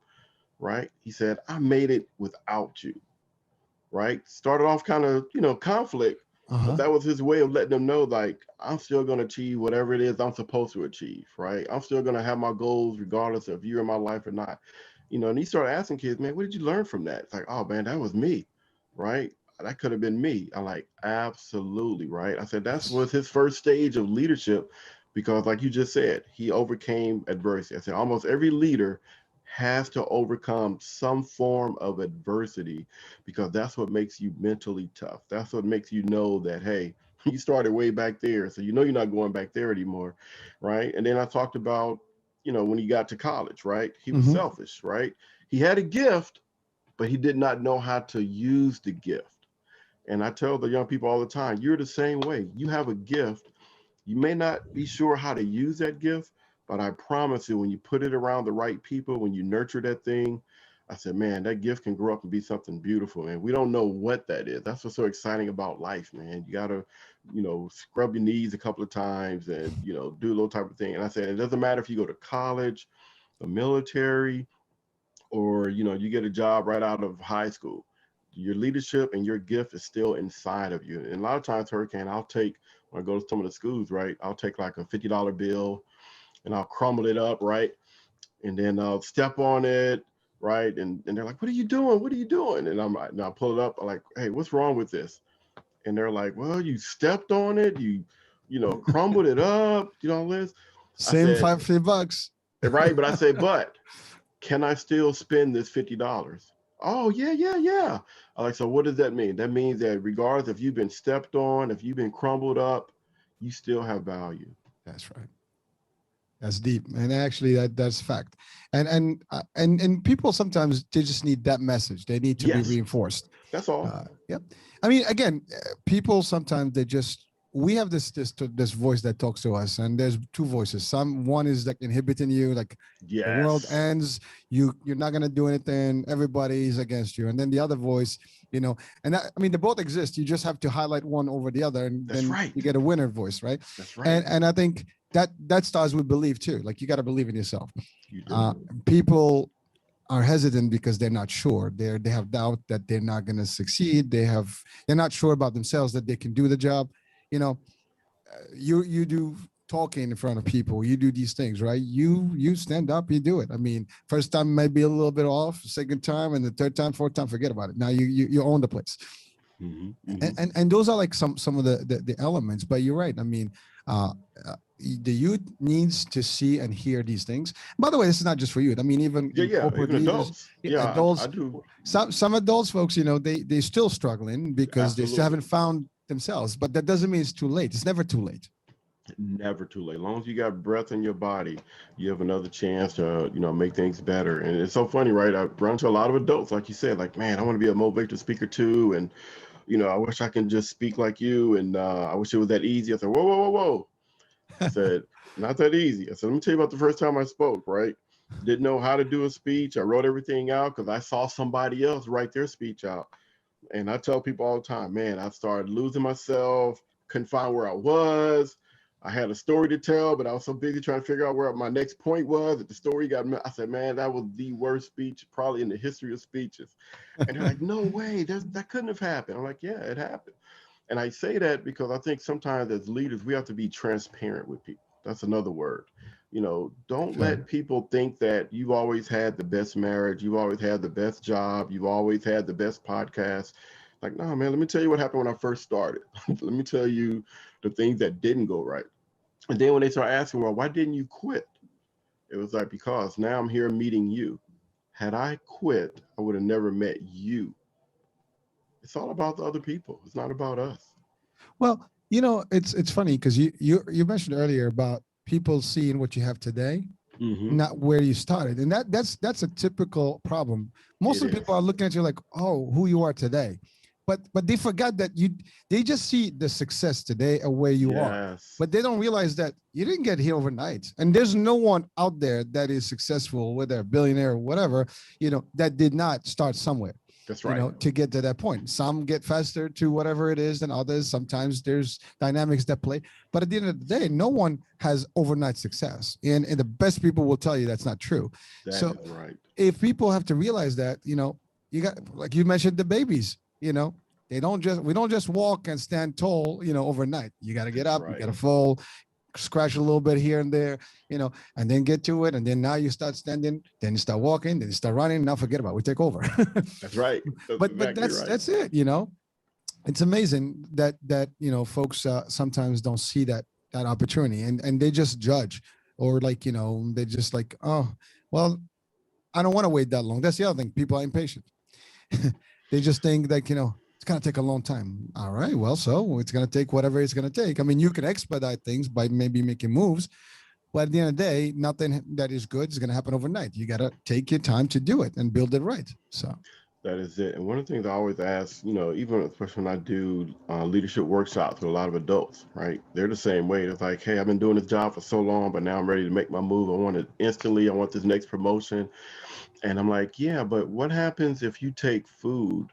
C: Right? He said, I made it without you, right? Started off kind of, conflict, but that was his way of letting them know, like, I'm still going to achieve whatever it is I'm supposed to achieve, right? I'm still going to have my goals regardless of you're in my life or not, and he started asking kids, man, what did you learn from that? It's like, oh man, that was me, right? That could have been me. I'm like, absolutely, right? I said, that was his first stage of leadership because like you just said, he overcame adversity. I said, almost every leader has to overcome some form of adversity because that's what makes you mentally tough. That's what makes you know that, hey, you started way back there. So you're not going back there anymore, right? And then I talked about, when he got to college, right? He was selfish, right? He had a gift, but he did not know how to use the gift. And I tell the young people all the time, you're the same way. You have a gift. You may not be sure how to use that gift, but I promise you, when you put it around the right people, when you nurture that thing, I said, man, that gift can grow up and be something beautiful. And we don't know what that is. That's what's so exciting about life, man. You got to, scrub your knees a couple of times and, do a little type of thing. And I said, it doesn't matter if you go to college, the military, or, you get a job right out of high school. Your leadership and your gift is still inside of you. And a lot of times, Hurricane, when I go to some of the schools, right, I'll take like a $50 bill and I'll crumble it up, right? And then I'll step on it, right? And they're like, what are you doing? What are you doing? And I'm like, and I'll pull it up. I'm like, hey, what's wrong with this? And they're like, well, you stepped on it. You crumbled it up, all this.
B: Same $50.
C: Right, but I say, but can I still spend this $50? Oh, yeah. I'm like, so what does that mean? That means that regardless if you've been stepped on, if you've been crumbled up, you still have value.
B: That's right. That's deep, and actually, that's fact. And people sometimes they just need that message. They need to be reinforced.
C: That's all.
B: Yep. I mean, again, people sometimes we have this voice that talks to us, and there's two voices. One is like inhibiting you, like the world ends, you're not gonna do anything, everybody's against you, and then the other voice, and they both exist. You just have to highlight one over the other, and then you get a winner voice, right?
C: That's right.
B: And I think that starts with belief too. Like you got to believe in yourself. People are hesitant because they're not sure. They have doubt that they're not going to succeed. They're not sure about themselves that they can do the job. You do talking in front of people. You do these things, right? You stand up, you do it. I mean, first time might be a little bit off, second time, and the third time, fourth time, forget about it. Now you own the place. And those are like some of the elements. But you're right. I mean, the youth needs to see and hear these things. By the way, this is not just for youth. I mean, even corporate
C: even
B: leaders,
C: adults. I do.
B: Some adults, folks, they're still struggling because they still haven't found themselves. But that doesn't mean it's too late. It's never too late.
C: Never too late. As long as you got breath in your body, you have another chance to, make things better. And it's so funny, right? I run to a lot of adults, like you said, like, man, I want to be a motivational speaker too. And, I wish I can just speak like you. And I wish it was that easy. I said, whoa, whoa, whoa, whoa. I said, not that easy. I said, let me tell you about the first time I spoke, right? Didn't know how to do a speech. I wrote everything out because I saw somebody else write their speech out. And I tell people all the time, man, I started losing myself, couldn't find where I was. I had a story to tell, but I was so busy trying to figure out where my next point was that the story got me. I said, man, that was the worst speech probably in the history of speeches. And they're like, no way, that couldn't have happened. I'm like, yeah, it happened. And I say that because I think sometimes as leaders, we have to be transparent with people. That's another word. Don't let
B: Sure.
C: people think that you've always had the best marriage, you've always had the best job, you've always had the best podcast. Like, no, man, let me tell you what happened when I first started. Let me tell you the things that didn't go right. And then when they start asking, well, why didn't you quit? It was like, because now I'm here meeting you. Had I quit, I would have never met you. It's all about the other people. It's not about us.
B: Well, it's funny because you mentioned earlier about people seeing what you have today,
C: Hmm.
B: not where you started, and that's a typical problem. Most
C: It
B: of the people
C: is.
B: are looking at you like, oh, who you are today, but they forgot that they just see the success today of where you are,
C: Yes.
B: but they don't realize that you didn't get here overnight, and there's no one out there that is successful, whether a billionaire or whatever, that did not start somewhere,
C: That's right.
B: to get to that point. Some get faster to whatever it is than others. Sometimes there's dynamics that play. But at the end of the day, no one has overnight success. And the best people will tell you that's not true.
C: That
B: So
C: is right.
B: if people have to realize that, you got, like you mentioned, the babies, we don't just walk and stand tall, overnight. You got to get
C: That's
B: up, you
C: right.
B: got to fall, scratch a little bit here and there, and then get to it. And then now you start standing, then you start walking, then you start running. Now forget about it. We take over.
C: That's right. That's
B: but
C: exactly
B: that's
C: right.
B: that's it. It's amazing that folks sometimes don't see that opportunity, and they just judge, or like they just like, oh, well, I don't want to wait that long. That's the other thing. People are impatient. They just think like, it's going to take a long time. All right, well, so it's going to take whatever it's going to take. I mean, you can expedite things by maybe making moves, but at the end of the day, nothing that is good is going to happen overnight. You got to take your time to do it and build it right. So
C: That is it. And one of the things I always ask, even especially when I do leadership workshops with a lot of adults, right? They're the same way. It's like, hey, I've been doing this job for so long, but now I'm ready to make my move. I want it instantly. I want this next promotion. And I'm like, yeah, but what happens if you take food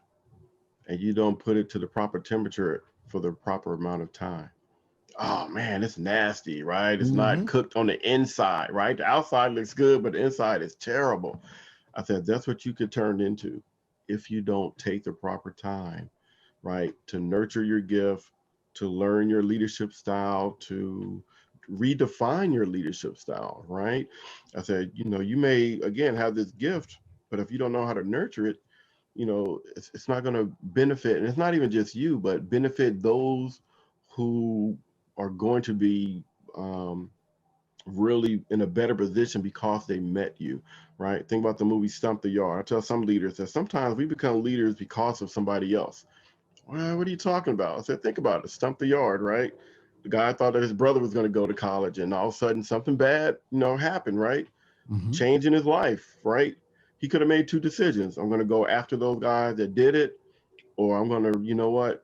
C: and you don't put it to the proper temperature for the proper amount of time? Oh man, it's nasty, right? It's not
B: mm-hmm.
C: cooked on the inside, right? The outside looks good, but the inside is terrible. I said, that's what you could turn into if you don't take the proper time, right? To nurture your gift, to learn your leadership style, to redefine your leadership style, right? I said, you may, again, have this gift, but if you don't know how to nurture it, it's not going to benefit. And it's not even just you, but benefit those who are going to be really in a better position because they met you, right? Think about the movie Stump the Yard. I tell some leaders that sometimes we become leaders because of somebody else. Well, what are you talking about? I said, think about it. Stump the Yard, right? The guy thought that his brother was going to go to college, and all of a sudden something bad, happened, right?
B: Mm-hmm.
C: Change in his life, right? He could have made two decisions. I'm going to go after those guys that did it, or I'm going to,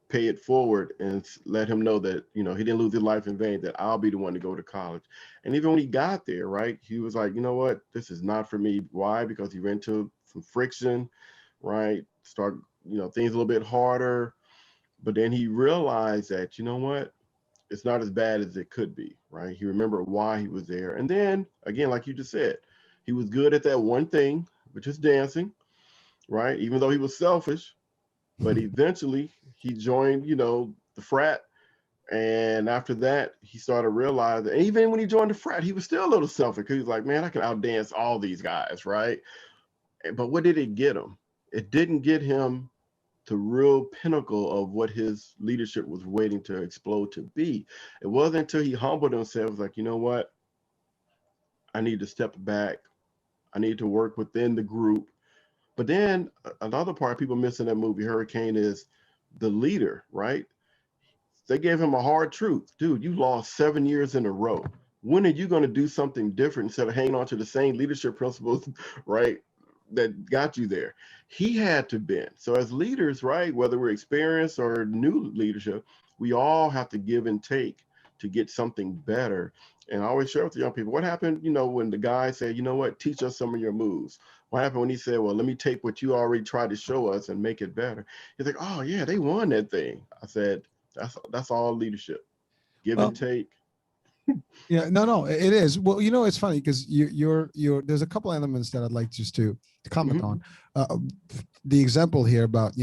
C: pay it forward and let him know that, he didn't lose his life in vain, that I'll be the one to go to college. And even when he got there, right, he was like, you know what, this is not for me. Why? Because he ran into some friction, right? Start, things a little bit harder. But then he realized that, you know what, it's not as bad as it could be, right? He remembered why he was there. And then, again, like you just said, he was good at that one thing, which is dancing, right? Even though he was selfish, but eventually he joined, the frat. And after that, he started realizing, and even when he joined the frat, he was still a little selfish because he was like, man, I can outdance all these guys, right? But what did it get him? It didn't get him the real pinnacle of what his leadership was waiting to explode to be. It wasn't until he humbled himself, was like, you know what? I need to step back. I need to work within the group. But then another part people miss in that movie Hurricane is the leader, right? they gave him a hard truth. Dude, you lost 7 years in a row. When are you going to do something different instead of hanging on to the same leadership principles, right, that got you there? He had to bend. So as leaders, right, whether we're experienced or new leadership, we all have to give and take to get something better. And I always share with the young people, what happened, when the guy said, you know what, teach us some of your moves? What happened when he said, well, let me take what you already tried to show us and make it better? He's like, oh yeah, they won that thing. I said, that's all leadership. Give
B: Well,
C: and take.
B: yeah, no, it is. Well, it's funny because you're. There's a couple elements that I'd like just to comment
C: Mm-hmm.
B: on. The example here about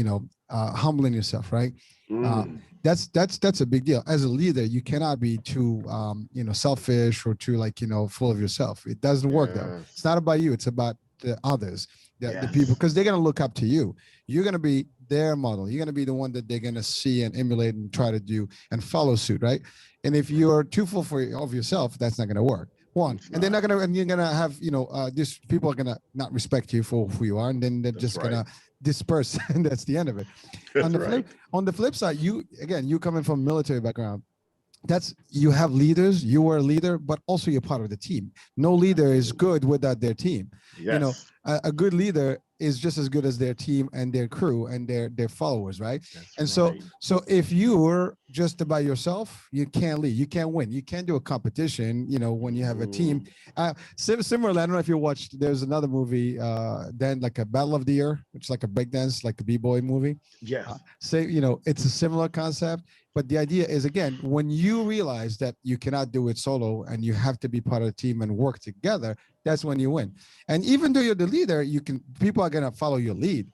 B: humbling yourself, right? Uh,
C: Mm.
B: that's a big deal. As a leader, you cannot be too selfish or too full of yourself. It doesn't work that way. It's
C: Yes.
B: not about you. It's about the others, the people,
C: Yes.
B: because they're gonna look up to you. You're gonna be their model. You're gonna be the one that they're gonna see and emulate and try to do and follow suit, right? And if you're too full of yourself, that's not going to work. One,
C: It's
B: and they're
C: not.
B: not going to, and you're going to have, these people are going to not respect you for who you are, and then they're
C: That's
B: just going
C: right.
B: to disperse, and that's the end of it. On
C: That's
B: the
C: right.
B: flip side, you coming from military background, that's you have leaders, you are a leader, but also you're part of the team. No leader is
C: Absolutely.
B: good without their team.
C: Yes.
B: A good leader is just as good as their team and their crew and their followers, right?
C: That's
B: And so
C: right.
B: if you're just by yourself, you can't lead, you can't win, you can't do a competition, when you have a team.
C: Mm.
B: Similarly, I don't know if you watched, there's another movie, then like a Battle of the Year, which is like a breakdance, like a b-boy movie.
C: Yes.
B: It's a similar concept, but the idea is, again, when you realize that you cannot do it solo and you have to be part of the team and work together, that's when you win. And even though you're the leader, people are going to follow your lead,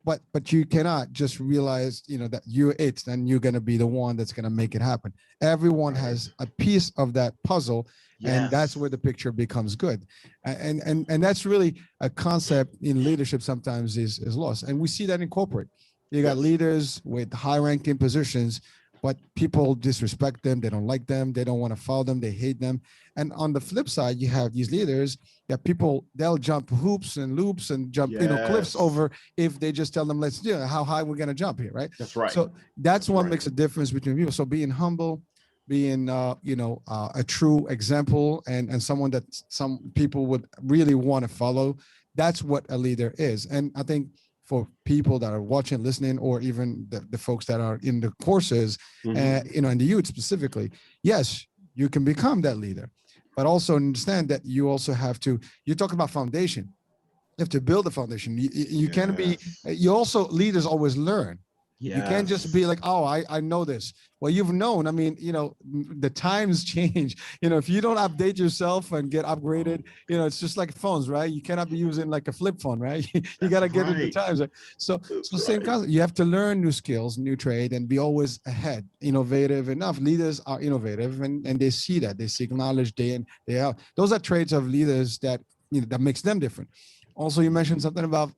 B: but you cannot just realize, that you're it and you're going to be the one that's going to make it happen. Everyone
C: Right.
B: has a piece of that puzzle, and that's
C: Yes.
B: where the picture becomes good. And that's really a concept in leadership sometimes is lost. And we see that in corporate. You got
C: Yes.
B: leaders with high ranking positions, but people disrespect them. They don't like them. They don't want to follow them. They hate them. And on the flip side, you have these leaders that they'll jump hoops and loops and jump, cliffs
C: Yes.
B: over if they just tell them, let's do it, how high we're going to jump here, right?
C: That's right.
B: So that's
C: That's
B: what
C: right.
B: makes a difference between people. So being humble, being, a true example and someone that some people would really want to follow. That's what a leader is. And I think for people that are watching, listening, or even the folks that are in the courses,
C: Mhm.
B: and the youth specifically, yes, you can become that leader, but also understand that you also have to, you talk about foundation. You have to build a foundation. You can't be,
C: Yes.
B: you also, leaders always learn. You can't just be
C: Yes.
B: like, oh, I know this. Well, you've known. I mean, the times change. If you don't update yourself and get upgraded, it's just like phones, right? You cannot be using like a flip phone, right? You got
C: That's
B: to get with the
C: right.
B: times. Right? So,
C: That's
B: same
C: right.
B: concept. You have to learn new skills, new trade, and be always ahead, innovative enough. Leaders are innovative, and they see that. They seek knowledge day in, day out. Those are traits of leaders that that makes them different. Also, you mentioned something about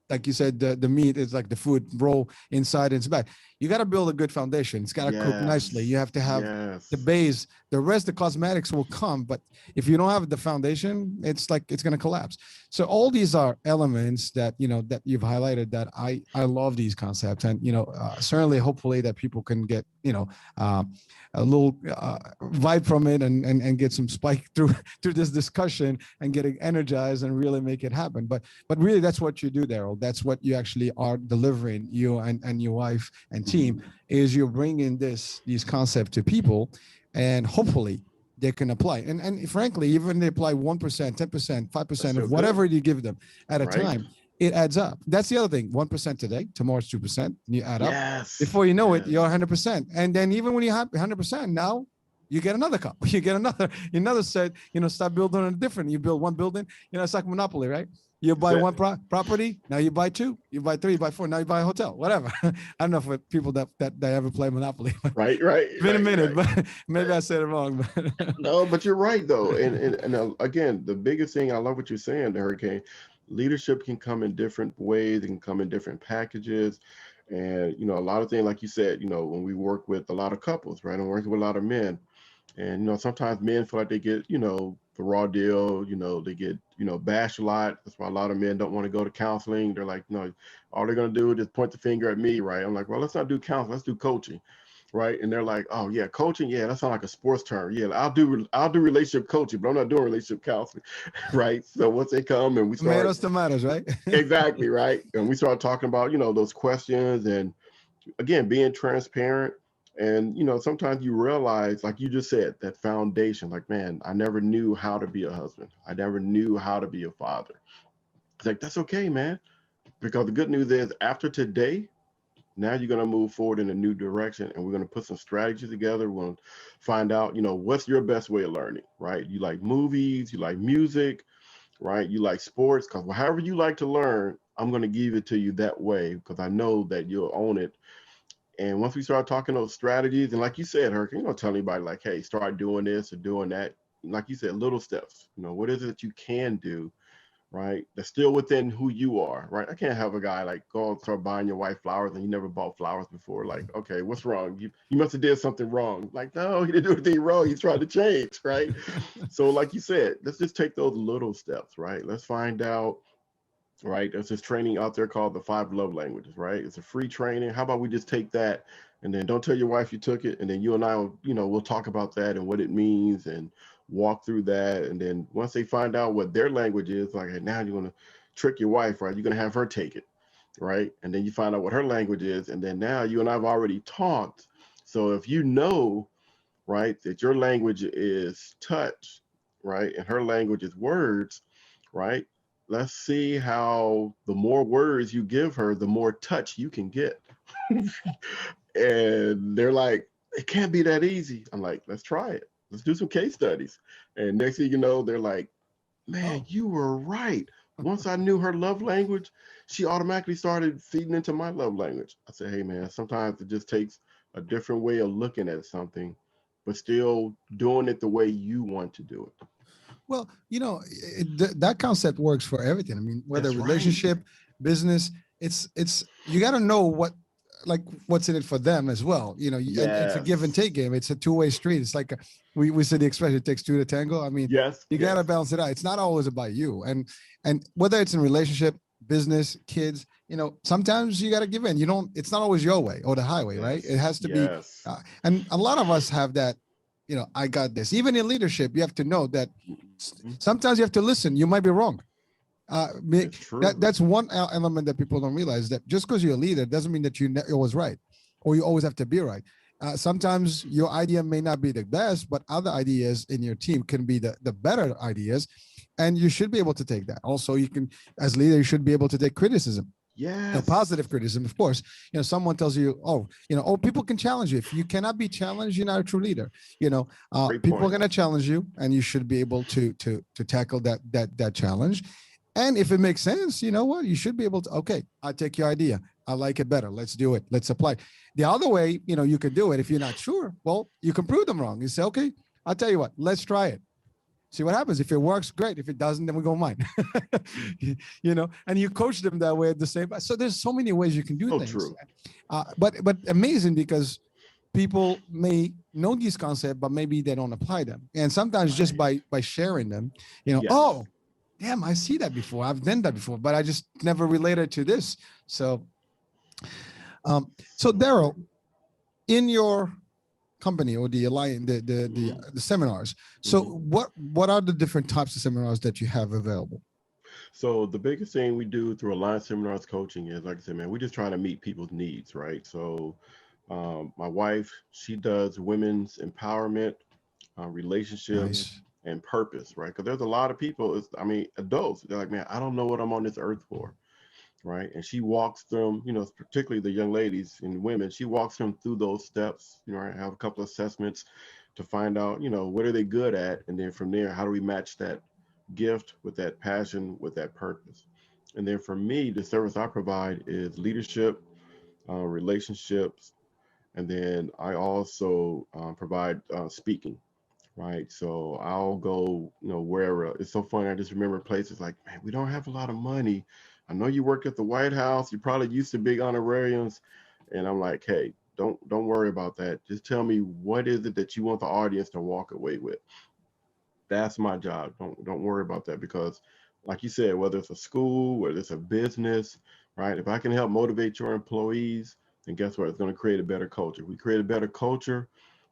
B: like you said, the meat is like the food roll inside and it's back. You got to build a good foundation. It's got to cook nicely. You
C: Yes.
B: have to have the
C: Yes.
B: base. The rest, the cosmetics will come, but if you don't have the foundation, it's like it's going to collapse. So all these are elements that that you've highlighted. That I love these concepts, and certainly, hopefully, that people can get uh, a little vibe from it and get some spike through this discussion and get energized and really make it happen. But really, that's what you do, Darrell. That's what you actually are delivering. You and your wife and team is you're bringing these concepts to people, and hopefully they can apply. And frankly, even they apply 1%, 10%,
C: That's
B: 5%
C: still
B: of
C: good.
B: whatever you give them at a
C: Right.
B: time, it adds up. That's the other thing. 1% today, tomorrow's 2%. And you add up.
C: Yes.
B: Before you know it, you're
C: Yes.
B: 100%. And then even when you have 100%, now you get another cup. You get another set. Start building on a different. You build one building. It's like Monopoly, right? You
C: That's
B: buy
C: it.
B: one property, now you buy two, you buy three, you buy four, now you buy a hotel, whatever. I don't know for people that ever play Monopoly.
C: Right. Right.
B: It's been a
C: Right.
B: minute,
C: Right.
B: but maybe I said it wrong. But
C: No, but you're right though, and again, the biggest thing I love what you're saying, Hurricane. Leadership can come in different ways. It can come in different packages, and a lot of things, like you said, when we work with a lot of couples, right? I'm working with a lot of men, and sometimes men feel like they get the raw deal. They get bashed a lot. That's why a lot of men don't want to go to counseling. They're like, no, all they're gonna do is just point the finger at me, right? I'm like, well, let's not do counseling. Let's do coaching. right? And they're like, oh yeah, coaching, yeah, that sounds like a sports term. Yeah, I'll do relationship coaching, but I'm not doing relationship counseling, right? So once they come and we start,
B: Tomatoes, right?
C: exactly, right, and we start talking about those questions, and again being transparent. And sometimes you realize, like you just said, that foundation, like, man, I never knew how to be a husband, I never knew how to be a father. It's like, that's okay, man, because the good news is, after today, now you're going to move forward in a new direction, and we're going to put some strategies together. We're going to find out, what's your best way of learning, right? You like movies, you like music, right? You like sports, because however you like to learn, I'm going to give it to you that way, because I know that you'll own it. And once we start talking those strategies, and like you said, Herc, tell anybody like, hey, start doing this or doing that. Like you said, little steps. What is it that you can do, right? That's still within who you are, right? I can't have a guy like go and start buying your wife flowers and you never bought flowers before. Like, okay, what's wrong? You must have did something wrong. Like, no, he didn't do anything wrong. He's trying to change, right? So, like you said, let's just take those little steps, right? Let's find out. Right, there's this training out there called the 5 love languages, right? It's a free training. How about we just take that, and then don't tell your wife you took it, and then you and I will, we'll talk about that and what it means and walk through that. And then once they find out what their language is, like, hey, now you're gonna trick your wife, right? You're gonna have her take it, right? And then you find out what her language is, and then now you and I've already talked. So if right, that your language is touch, right, and her language is words, right? Let's see how the more words you give her, the more touch you can get. And they're like, it can't be that easy. I'm like, let's try it. Let's do some case studies. And next thing you know, they're like, man,
B: Oh,
C: you were right. Once I knew her love language, she automatically started feeding into my love language. I said, hey, man, sometimes it just takes a different way of looking at something, but still doing it the way you want to do it.
B: well, that concept works for everything. I mean, whether
C: That's right.
B: relationship, business, it's you got to know what's in it for them as well. And it's a give and
C: Yes.
B: take game. It's a two-way street. It's like we say the expression, it takes two to tango. I mean,
C: Yes.
B: you got
C: Yes.
B: to balance it out. It's not always about you. And whether it's in relationship, business, kids, sometimes you got to give in. It's not always your way or the highway, right? It
C: Yes.
B: has to be.
C: Yes.
B: And a lot of us have that. I got this. Even in leadership, you have to know that
C: Mhm.
B: sometimes you have to listen. You might be wrong.
C: It's true.
B: That's one element that people don't realize, that just because you're a leader doesn't mean that you're always right, or you always have to be right. Sometimes your idea may not be the best, but other ideas in your team can be the better ideas, and you should be able to take that. Also, you can, as leader, you should be able to take criticism.
C: Yes.
B: Positive criticism, of course. Someone tells you, people can challenge you. If you cannot be challenged, you're not a true leader.
C: Great
B: People are
C: point.
B: going to challenge you, and you should be able to tackle that challenge. And if it makes sense, you know what, you should be able to. Okay, I take your idea. I like it better. Let's do it. Let's apply. The other way, you can do it. If you're not sure, well, you can prove them wrong. You say, okay, I'll tell you what. Let's try it. See what happens. If it works, great. If it doesn't, then we go mine. And you coach them that way at the same time. So there's so many ways you can do
C: So
B: things.
C: true.
B: But amazing, because people may know these concepts, but maybe they don't apply them. And sometimes just
C: Right.
B: by sharing them,
C: Yes.
B: oh, damn, I see that before. I've done that before, but I just never related to this. So Darrell, in your company or the alliance,
C: Mhm.
B: the seminars. So
C: Mhm.
B: what are the different types of seminars that you have available?
C: So the biggest thing we do through Alliance Seminars coaching is, like I said, man, we're just trying to meet people's needs, right? So my wife, she does women's empowerment, relationships,
B: Nice.
C: and purpose, right? Because there's a lot of people, adults, they're like, man, I don't know what I'm on this earth for, right? And she walks them, particularly the young ladies and women, she walks them through those steps, I have a couple of assessments to find out, what are they good at? And then from there, how do we match that gift with that passion, with that purpose? And then for me, the service I provide is leadership, relationships, and then I also provide speaking, right? So I'll go, wherever. It's so funny. I just remember places like, man, we don't have a lot of money. I know you work at the White House. You probably used to big honorariums, and I'm like, hey, don't worry about that. Just tell me, what is it that you want the audience to walk away with. That's my job. Don't worry about that, because, like you said, whether it's a school, whether it's a business, right? If I can help motivate your employees, And guess what? It's going to create a better culture. We create a better culture,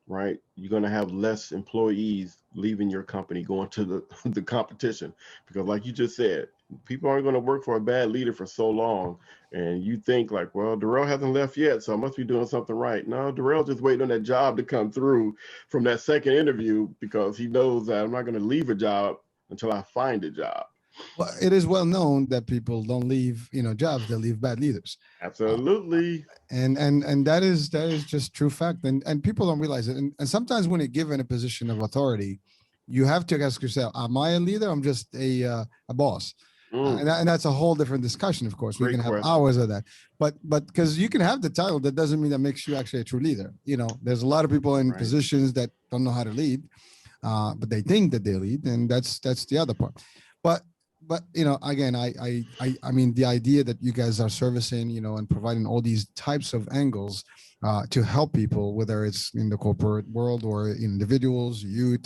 C: right? You're going to have less employees leaving your company, going to the, the competition. Because like you just said, people aren't going to work for a bad leader for so long. And you think like, well, Darrell hasn't left yet, so I must be doing something right. No, Darrell's just waiting on that job to come through from that second interview because he knows that I'm not going to leave a job until I find a job.
B: Well, it is well known that people don't leave, jobs; they leave bad leaders. Uh,
C: Absolutely.
B: and that is just true fact, and people don't realize it. And sometimes when you're given a position of authority, you have to ask yourself, am I a leader? I'm just a boss.
C: Mm,
B: And that's a whole different discussion. Of course, we
C: great
B: can have
C: question.
B: hours of that, but because you can have the title, that doesn't mean that makes you actually a true leader. There's a lot of people in
C: Right.
B: positions that don't know how to lead, but they think that they lead, and that's the other part. But again, I mean, the idea that you guys are servicing, and providing all these types of angles to help people, whether it's in the corporate world or individuals, youth,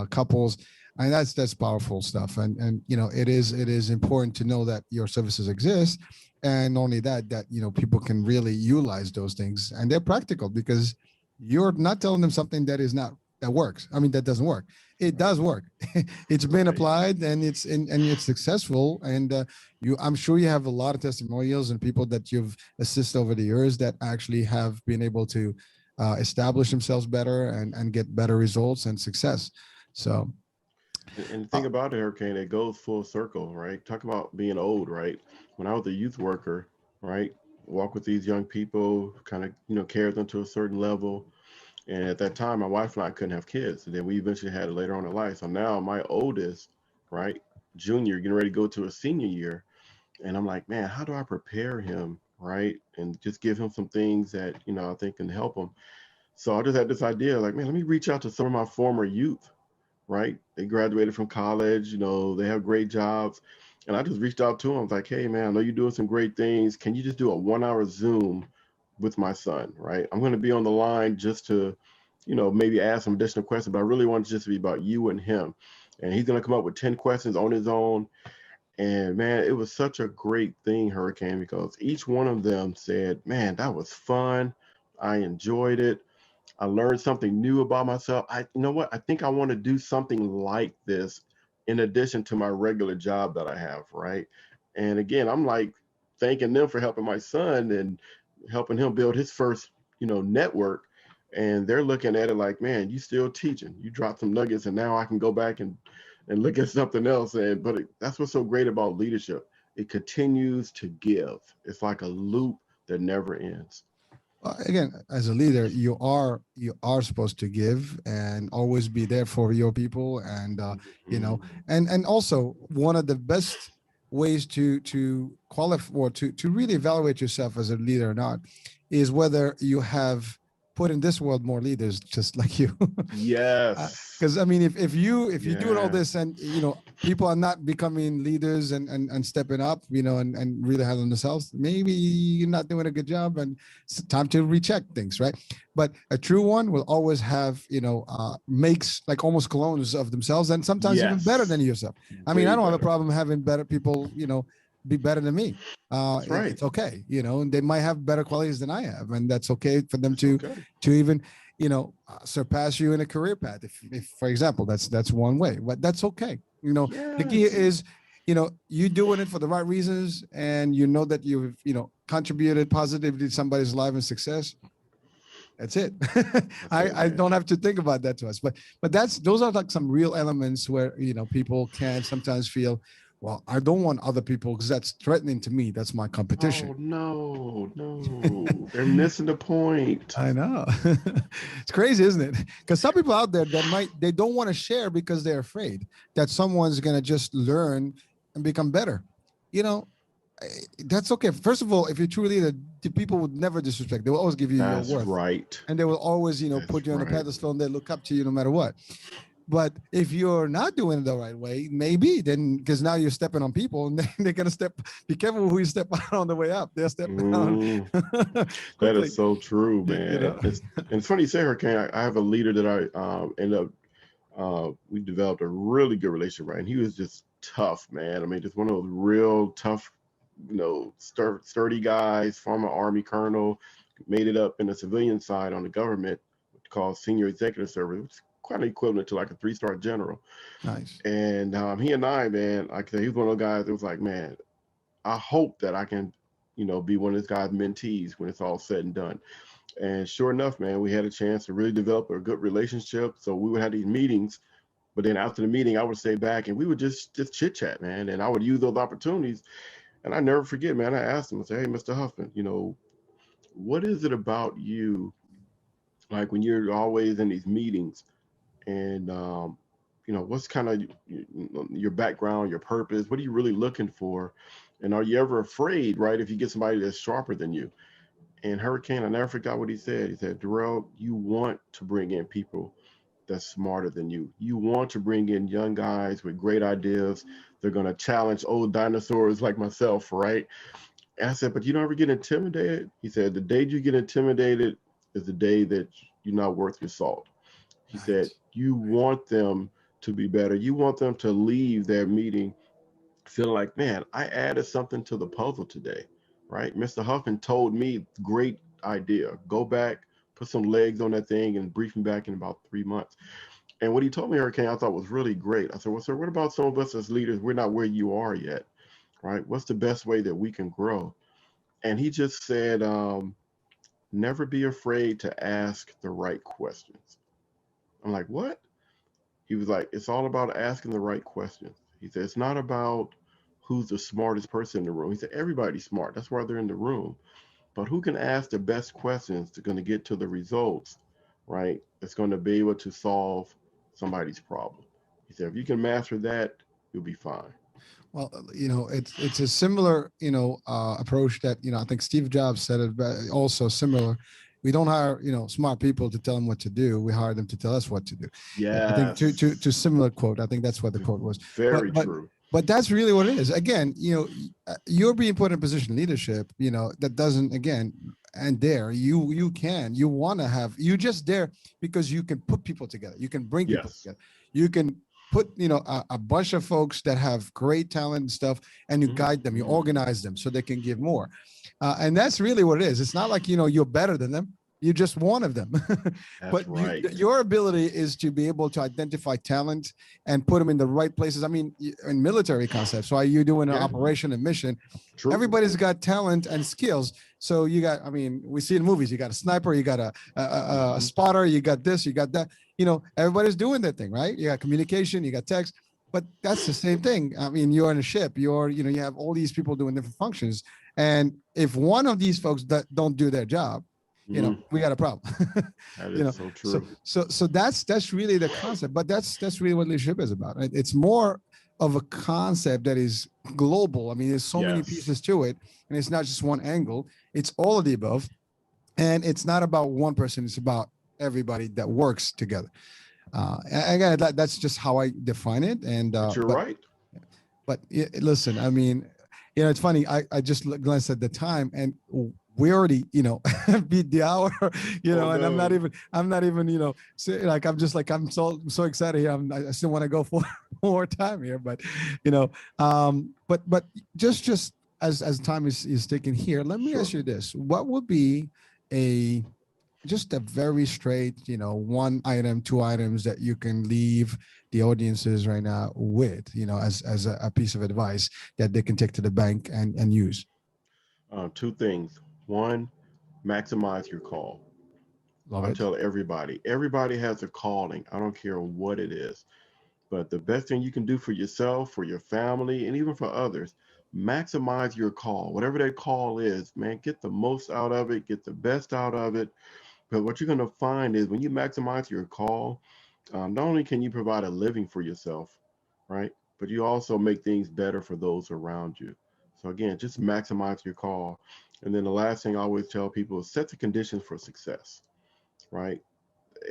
B: couples, and that's powerful stuff. And it is important to know that your services exist, and only that people can really utilize those things, and they're practical because you're not telling them something that works. I mean, that doesn't work. It does work. It's been
C: Right.
B: applied, and it's successful. And I'm sure you have a lot of testimonials and people that you've assisted over the years that actually have been able to establish themselves better and get better results and success. So,
C: And the
B: uh,
C: thing about it, Hurricane, it goes full circle, right? Talk about being old, right? When I was a youth worker, right, walk with these young people, kind of, carry them to a certain level. And at that time, my wife and I couldn't have kids. And then we eventually had it later on in life. So now my oldest, right, junior, getting ready to go to a senior year. And I'm like, man, how do I prepare him, right? And just give him some things that, I think can help him. So I just had this idea, like, man, let me reach out to some of my former youth, right? They graduated from college, they have great jobs. And I just reached out to them. I was like, hey, man, I know you're doing some great things. Can you just do a 1 hour Zoom with my son, right? I'm going to be on the line just to, maybe ask some additional questions, but I really want it just to be about you and him. And he's going to come up with 10 questions on his own. And man, it was such a great thing, Hurricane, because each one of them said, man, that was fun. I enjoyed it. I learned something new about myself. You know what? I think I want to do something like this in addition to my regular job that I have, right? And again, I'm like thanking them for helping my son and helping him build his first, network. And they're looking at it like, man, you still teaching. You dropped some nuggets, and now I can go back and look at something else. And that's what's so great about leadership. It continues to give. It's like a loop that never ends.
B: again, as a leader, you are supposed to give and always be there for your people, and you know,
C: Mhm.
B: and also one of the best ways to qualify or to really evaluate yourself as a leader or not is whether you have put in this world more leaders just like you.
C: Yes.
B: Because I mean, if you're doing all this
C: Yes.
B: and people are not becoming leaders and stepping up, and really handling themselves, maybe you're not doing a good job, and it's time to recheck things, right? But a true one will always have makes like almost clones of themselves, and sometimes even better than
C: Yes.
B: yourself. I mean,
C: Way
B: I don't have a
C: better.
B: problem having better people, be better than me.
C: That's right.
B: It's okay, and they might have better qualities than I have, and that's okay for them
C: It's okay.
B: to even surpass you in a career path. If for example, that's one way, but that's okay. The key
C: Yes.
B: is, you doing it for the right reasons, and you know that you've contributed positively to somebody's life and success. That's it.
C: That's it,
B: I
C: man.
B: don't have to think about that to us, but those are like some real elements where people can sometimes feel, well, I don't want other people because that's threatening to me. That's my competition.
C: Oh no, no. They're missing the point.
B: I know. It's crazy, isn't it? Because some people out there they don't want to share because they're afraid that someone's gonna just learn and become better. You know, that's okay. First of all, if you're truly the people would never disrespect. They will always give you your
C: That's
B: worth,
C: right.
B: and they will always,
C: That's
B: put you on a
C: right.
B: pedestal and they look up to you no matter what. But if you're not doing it the right way, maybe then because now you're stepping on people and they're gonna step. Be careful who you step on the way up. They'll step down
C: Mm, that
B: quickly.
C: is so true,
B: You,
C: man.
B: you know.
C: And it's funny you say Hurricane. I have a leader that I ended up we developed a really good relationship, right? And he was just tough, man. I mean, just one of those real tough, sturdy guys, former Army colonel, made it up in the civilian side on the government called senior executive service, which is quite equivalent to like a 3-star general.
B: Nice.
C: And he and I, man, like I said, he was one of those guys that was like, man, I hope that I can, be one of this guy's mentees when it's all said and done. And sure enough, man, we had a chance to really develop a good relationship. So we would have these meetings, but then after the meeting, I would stay back and we would just chit chat, man. And I would use those opportunities. And I never forget, man, I asked him, I said, hey, Mr. Huffman, what is it about you, like when you're always in these meetings and, what's kind of your background, your purpose? What are you really looking for? And are you ever afraid, right, if you get somebody that's sharper than you? And Hurricane, I never forgot what he said. He said, Darrell, you want to bring in people that's smarter than you. You want to bring in young guys with great ideas. They're going to challenge old dinosaurs like myself, right? And I said, but you don't ever get intimidated? He said, the day you get intimidated is the day that you're not worth your salt. He said, you want them to be better. You want them to leave their meeting feeling like, man, I added something to the puzzle today, right? Mr. Huffman told me, great idea. Go back, put some legs on that thing and brief me back in about 3 months. And what he told me, Hurricane, I thought was really great. I said, well, sir, what about some of us as leaders? We're not where you are yet, right? What's the best way that we can grow? And he just said, never be afraid to ask the right questions. I'm like, what? He was like, it's all about asking the right questions. He said, it's not about who's the smartest person in the room. He said, everybody's smart. That's why they're in the room. But who can ask the best questions that's going to get to the results, right? That's going to be able to solve somebody's problem. He said, if you can master that, you'll be fine.
B: Well, it's a similar, approach that, I think Steve Jobs said it also similar. We don't hire, smart people to tell them what to do. We hire them to tell us what to do.
C: Yeah.
B: I think to similar quote. I think that's what the quote was.
C: Very true.
B: But that's really what it is. Again, you're being put in a position of leadership, that doesn't, again, and there you want to have, you just there because you can put people together. You can bring people together. You can put, a bunch of folks that have great talent and stuff, and you guide them, you organize them so they can give more. And that's really what it is. It's not like, you're better than them. You're just one of them. But
C: right.
B: Your ability is to be able to identify talent and put them in the right places. I mean, in military concepts, so you're doing an operation and mission. True. Everybody's got talent and skills. So you got, I mean, we see in movies, you got a sniper, you got a spotter, you got this, you got that. Everybody's doing their thing, right? You got communication, you got text. But that's the same thing. I mean, you're in a ship. You have all these people doing different functions. And if one of these folks don't do their job, we got a problem.
C: That is so true.
B: So that's really the concept, but that's really what leadership is about. Right? It's more of a concept that is global. I mean, there's so many pieces to it, and it's not just one angle. It's all of the above, and it's not about one person. It's about everybody that works together. Again, that's just how I define it. And
C: you're right.
B: But listen, I mean, it's funny. I just glanced at the time, and we already, beat the hour, and I'm not even, like, I'm so excited here. I still want to go for more time here, but, but just as time is taken here, let me ask you this: what would be just a very straight, one item, two items that you can leave the audiences right now with, as a piece of advice that they can take to the bank and use?
C: Two things. One, maximize your call. I tell everybody has a calling. I don't care what it is. But the best thing you can do for yourself, for your family, and even for others, maximize your call. Whatever that call is, man, get the most out of it, get the best out of it. But what you're going to find is when you maximize your call, not only can you provide a living for yourself, right, but you also make things better for those around you. So again, just maximize your call. And then the last thing I always tell people is set the conditions for success, right?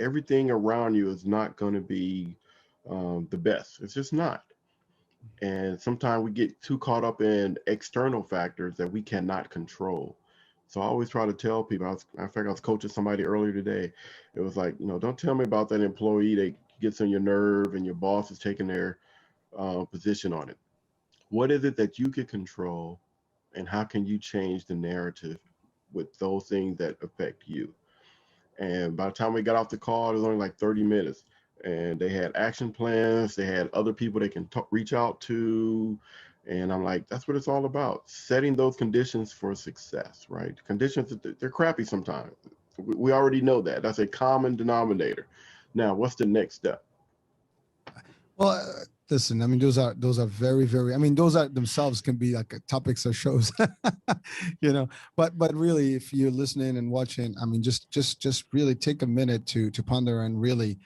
C: Everything around you is not going to be the best. It's just not. And sometimes we get too caught up in external factors that we cannot control. So I always try to tell people, in fact, I was coaching somebody earlier today. It was like, don't tell me about that employee that gets on your nerve and your boss is taking their position on it. What is it that you can control, and how can you change the narrative with those things that affect you. And by the time we got off the call, it was only like 30 minutes. And they had action plans. They had other people they can reach out to. And I'm like, that's what it's all about. Setting those conditions for success, right? Conditions, they're crappy sometimes. We already know that. That's a common denominator. Now, what's the next step?
B: Well, listen, I mean, those are very, very, I mean, those are themselves can be like topics of shows, but really, if you're listening and watching, I mean, just really take a minute to ponder and really,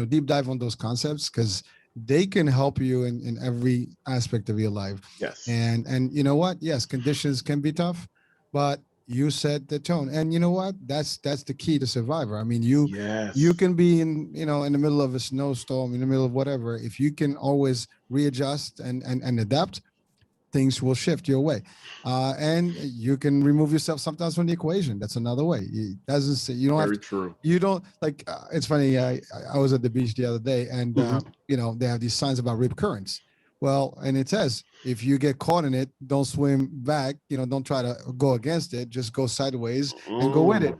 B: deep dive on those concepts, because they can help you in every aspect of your life.
C: Yes.
B: And you know what? Yes, conditions can be tough, but you set the tone. And you know what? That's the key to Survivor. I mean, you can be in in the middle of a snowstorm, in the middle of whatever. If you can always readjust and adapt, things will shift your way. And you can remove yourself sometimes from the equation. That's another way. It doesn't say you don't have to,
C: true.
B: You don't like. It's funny. I was at the beach the other day, and they have these signs about rip currents. Well, and it says if you get caught in it, don't swim back. Don't try to go against it. Just go sideways and go with it.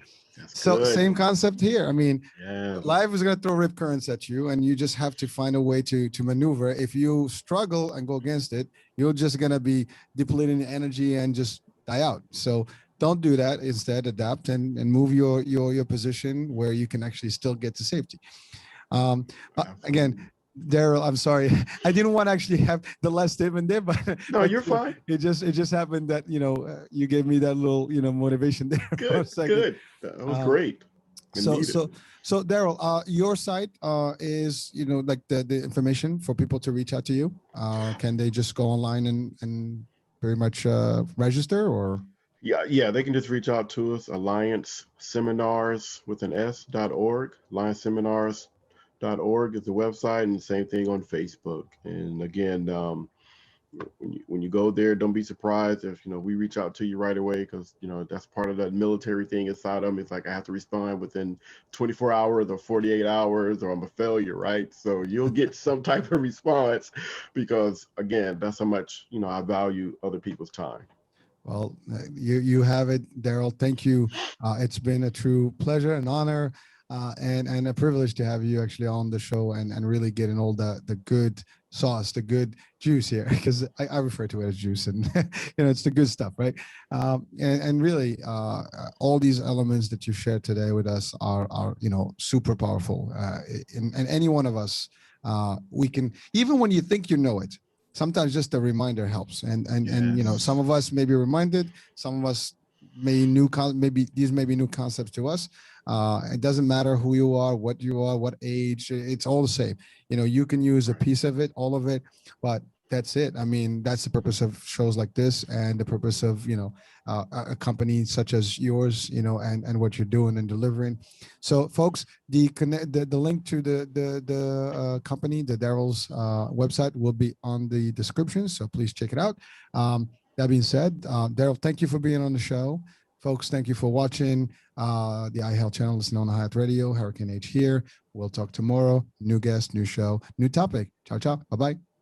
B: So
C: good.
B: Same concept here. I mean,
C: yeah.
B: Life is going to throw rip currents at you, and you just have to find a way to maneuver. If you struggle and go against it, you're just going to be depleting energy and just die out. So don't do that. Instead, adapt and move your position where you can actually still get to safety. Again, Darrell, I'm sorry. I didn't want to actually have the last statement there, but
C: no, you're fine.
B: It just happened that you gave me that little motivation there.
C: Good, good. That was great.
B: So Darrell, your site is like the information for people to reach out to you. Can they just go online and pretty much register, or?
C: Yeah, they can just reach out to us. Alliance Seminars with an S.org. Alliance Seminars.org is the website, and the same thing on Facebook. And again, when you go there, don't be surprised if we reach out to you right away, because that's part of that military thing inside them. It's like I have to respond within 24 hours or 48 hours, or I'm a failure, right? So you'll get some type of response, because again, that's how much I value other people's time.
B: Well, you have it, Darrell. Thank you. It's been a true pleasure and honor, and a privilege to have you actually on the show and really getting all the good sauce, the good juice here, because I refer to it as juice, and it's the good stuff, right? And really, all these elements that you shared today with us are super powerful. And any one of us, we can, even when you think you know it, sometimes just a reminder helps. And some of us may be reminded, some of us maybe these may be new concepts to us. It doesn't matter who you are, what age, it's all the same. You can use a piece of it, all of it, but that's it. I mean, that's the purpose of shows like this, and the purpose of a company such as yours, and what you're doing and delivering. So, folks, the link to the company, the Darrell's website, will be on the description. So please check it out. That being said, Darrell, thank you for being on the show. Folks, thank you for watching the iHealth channel. Listen on iHealth Radio. Hurricane H here. We'll talk tomorrow. New guest, new show, new topic. Ciao, ciao. Bye-bye.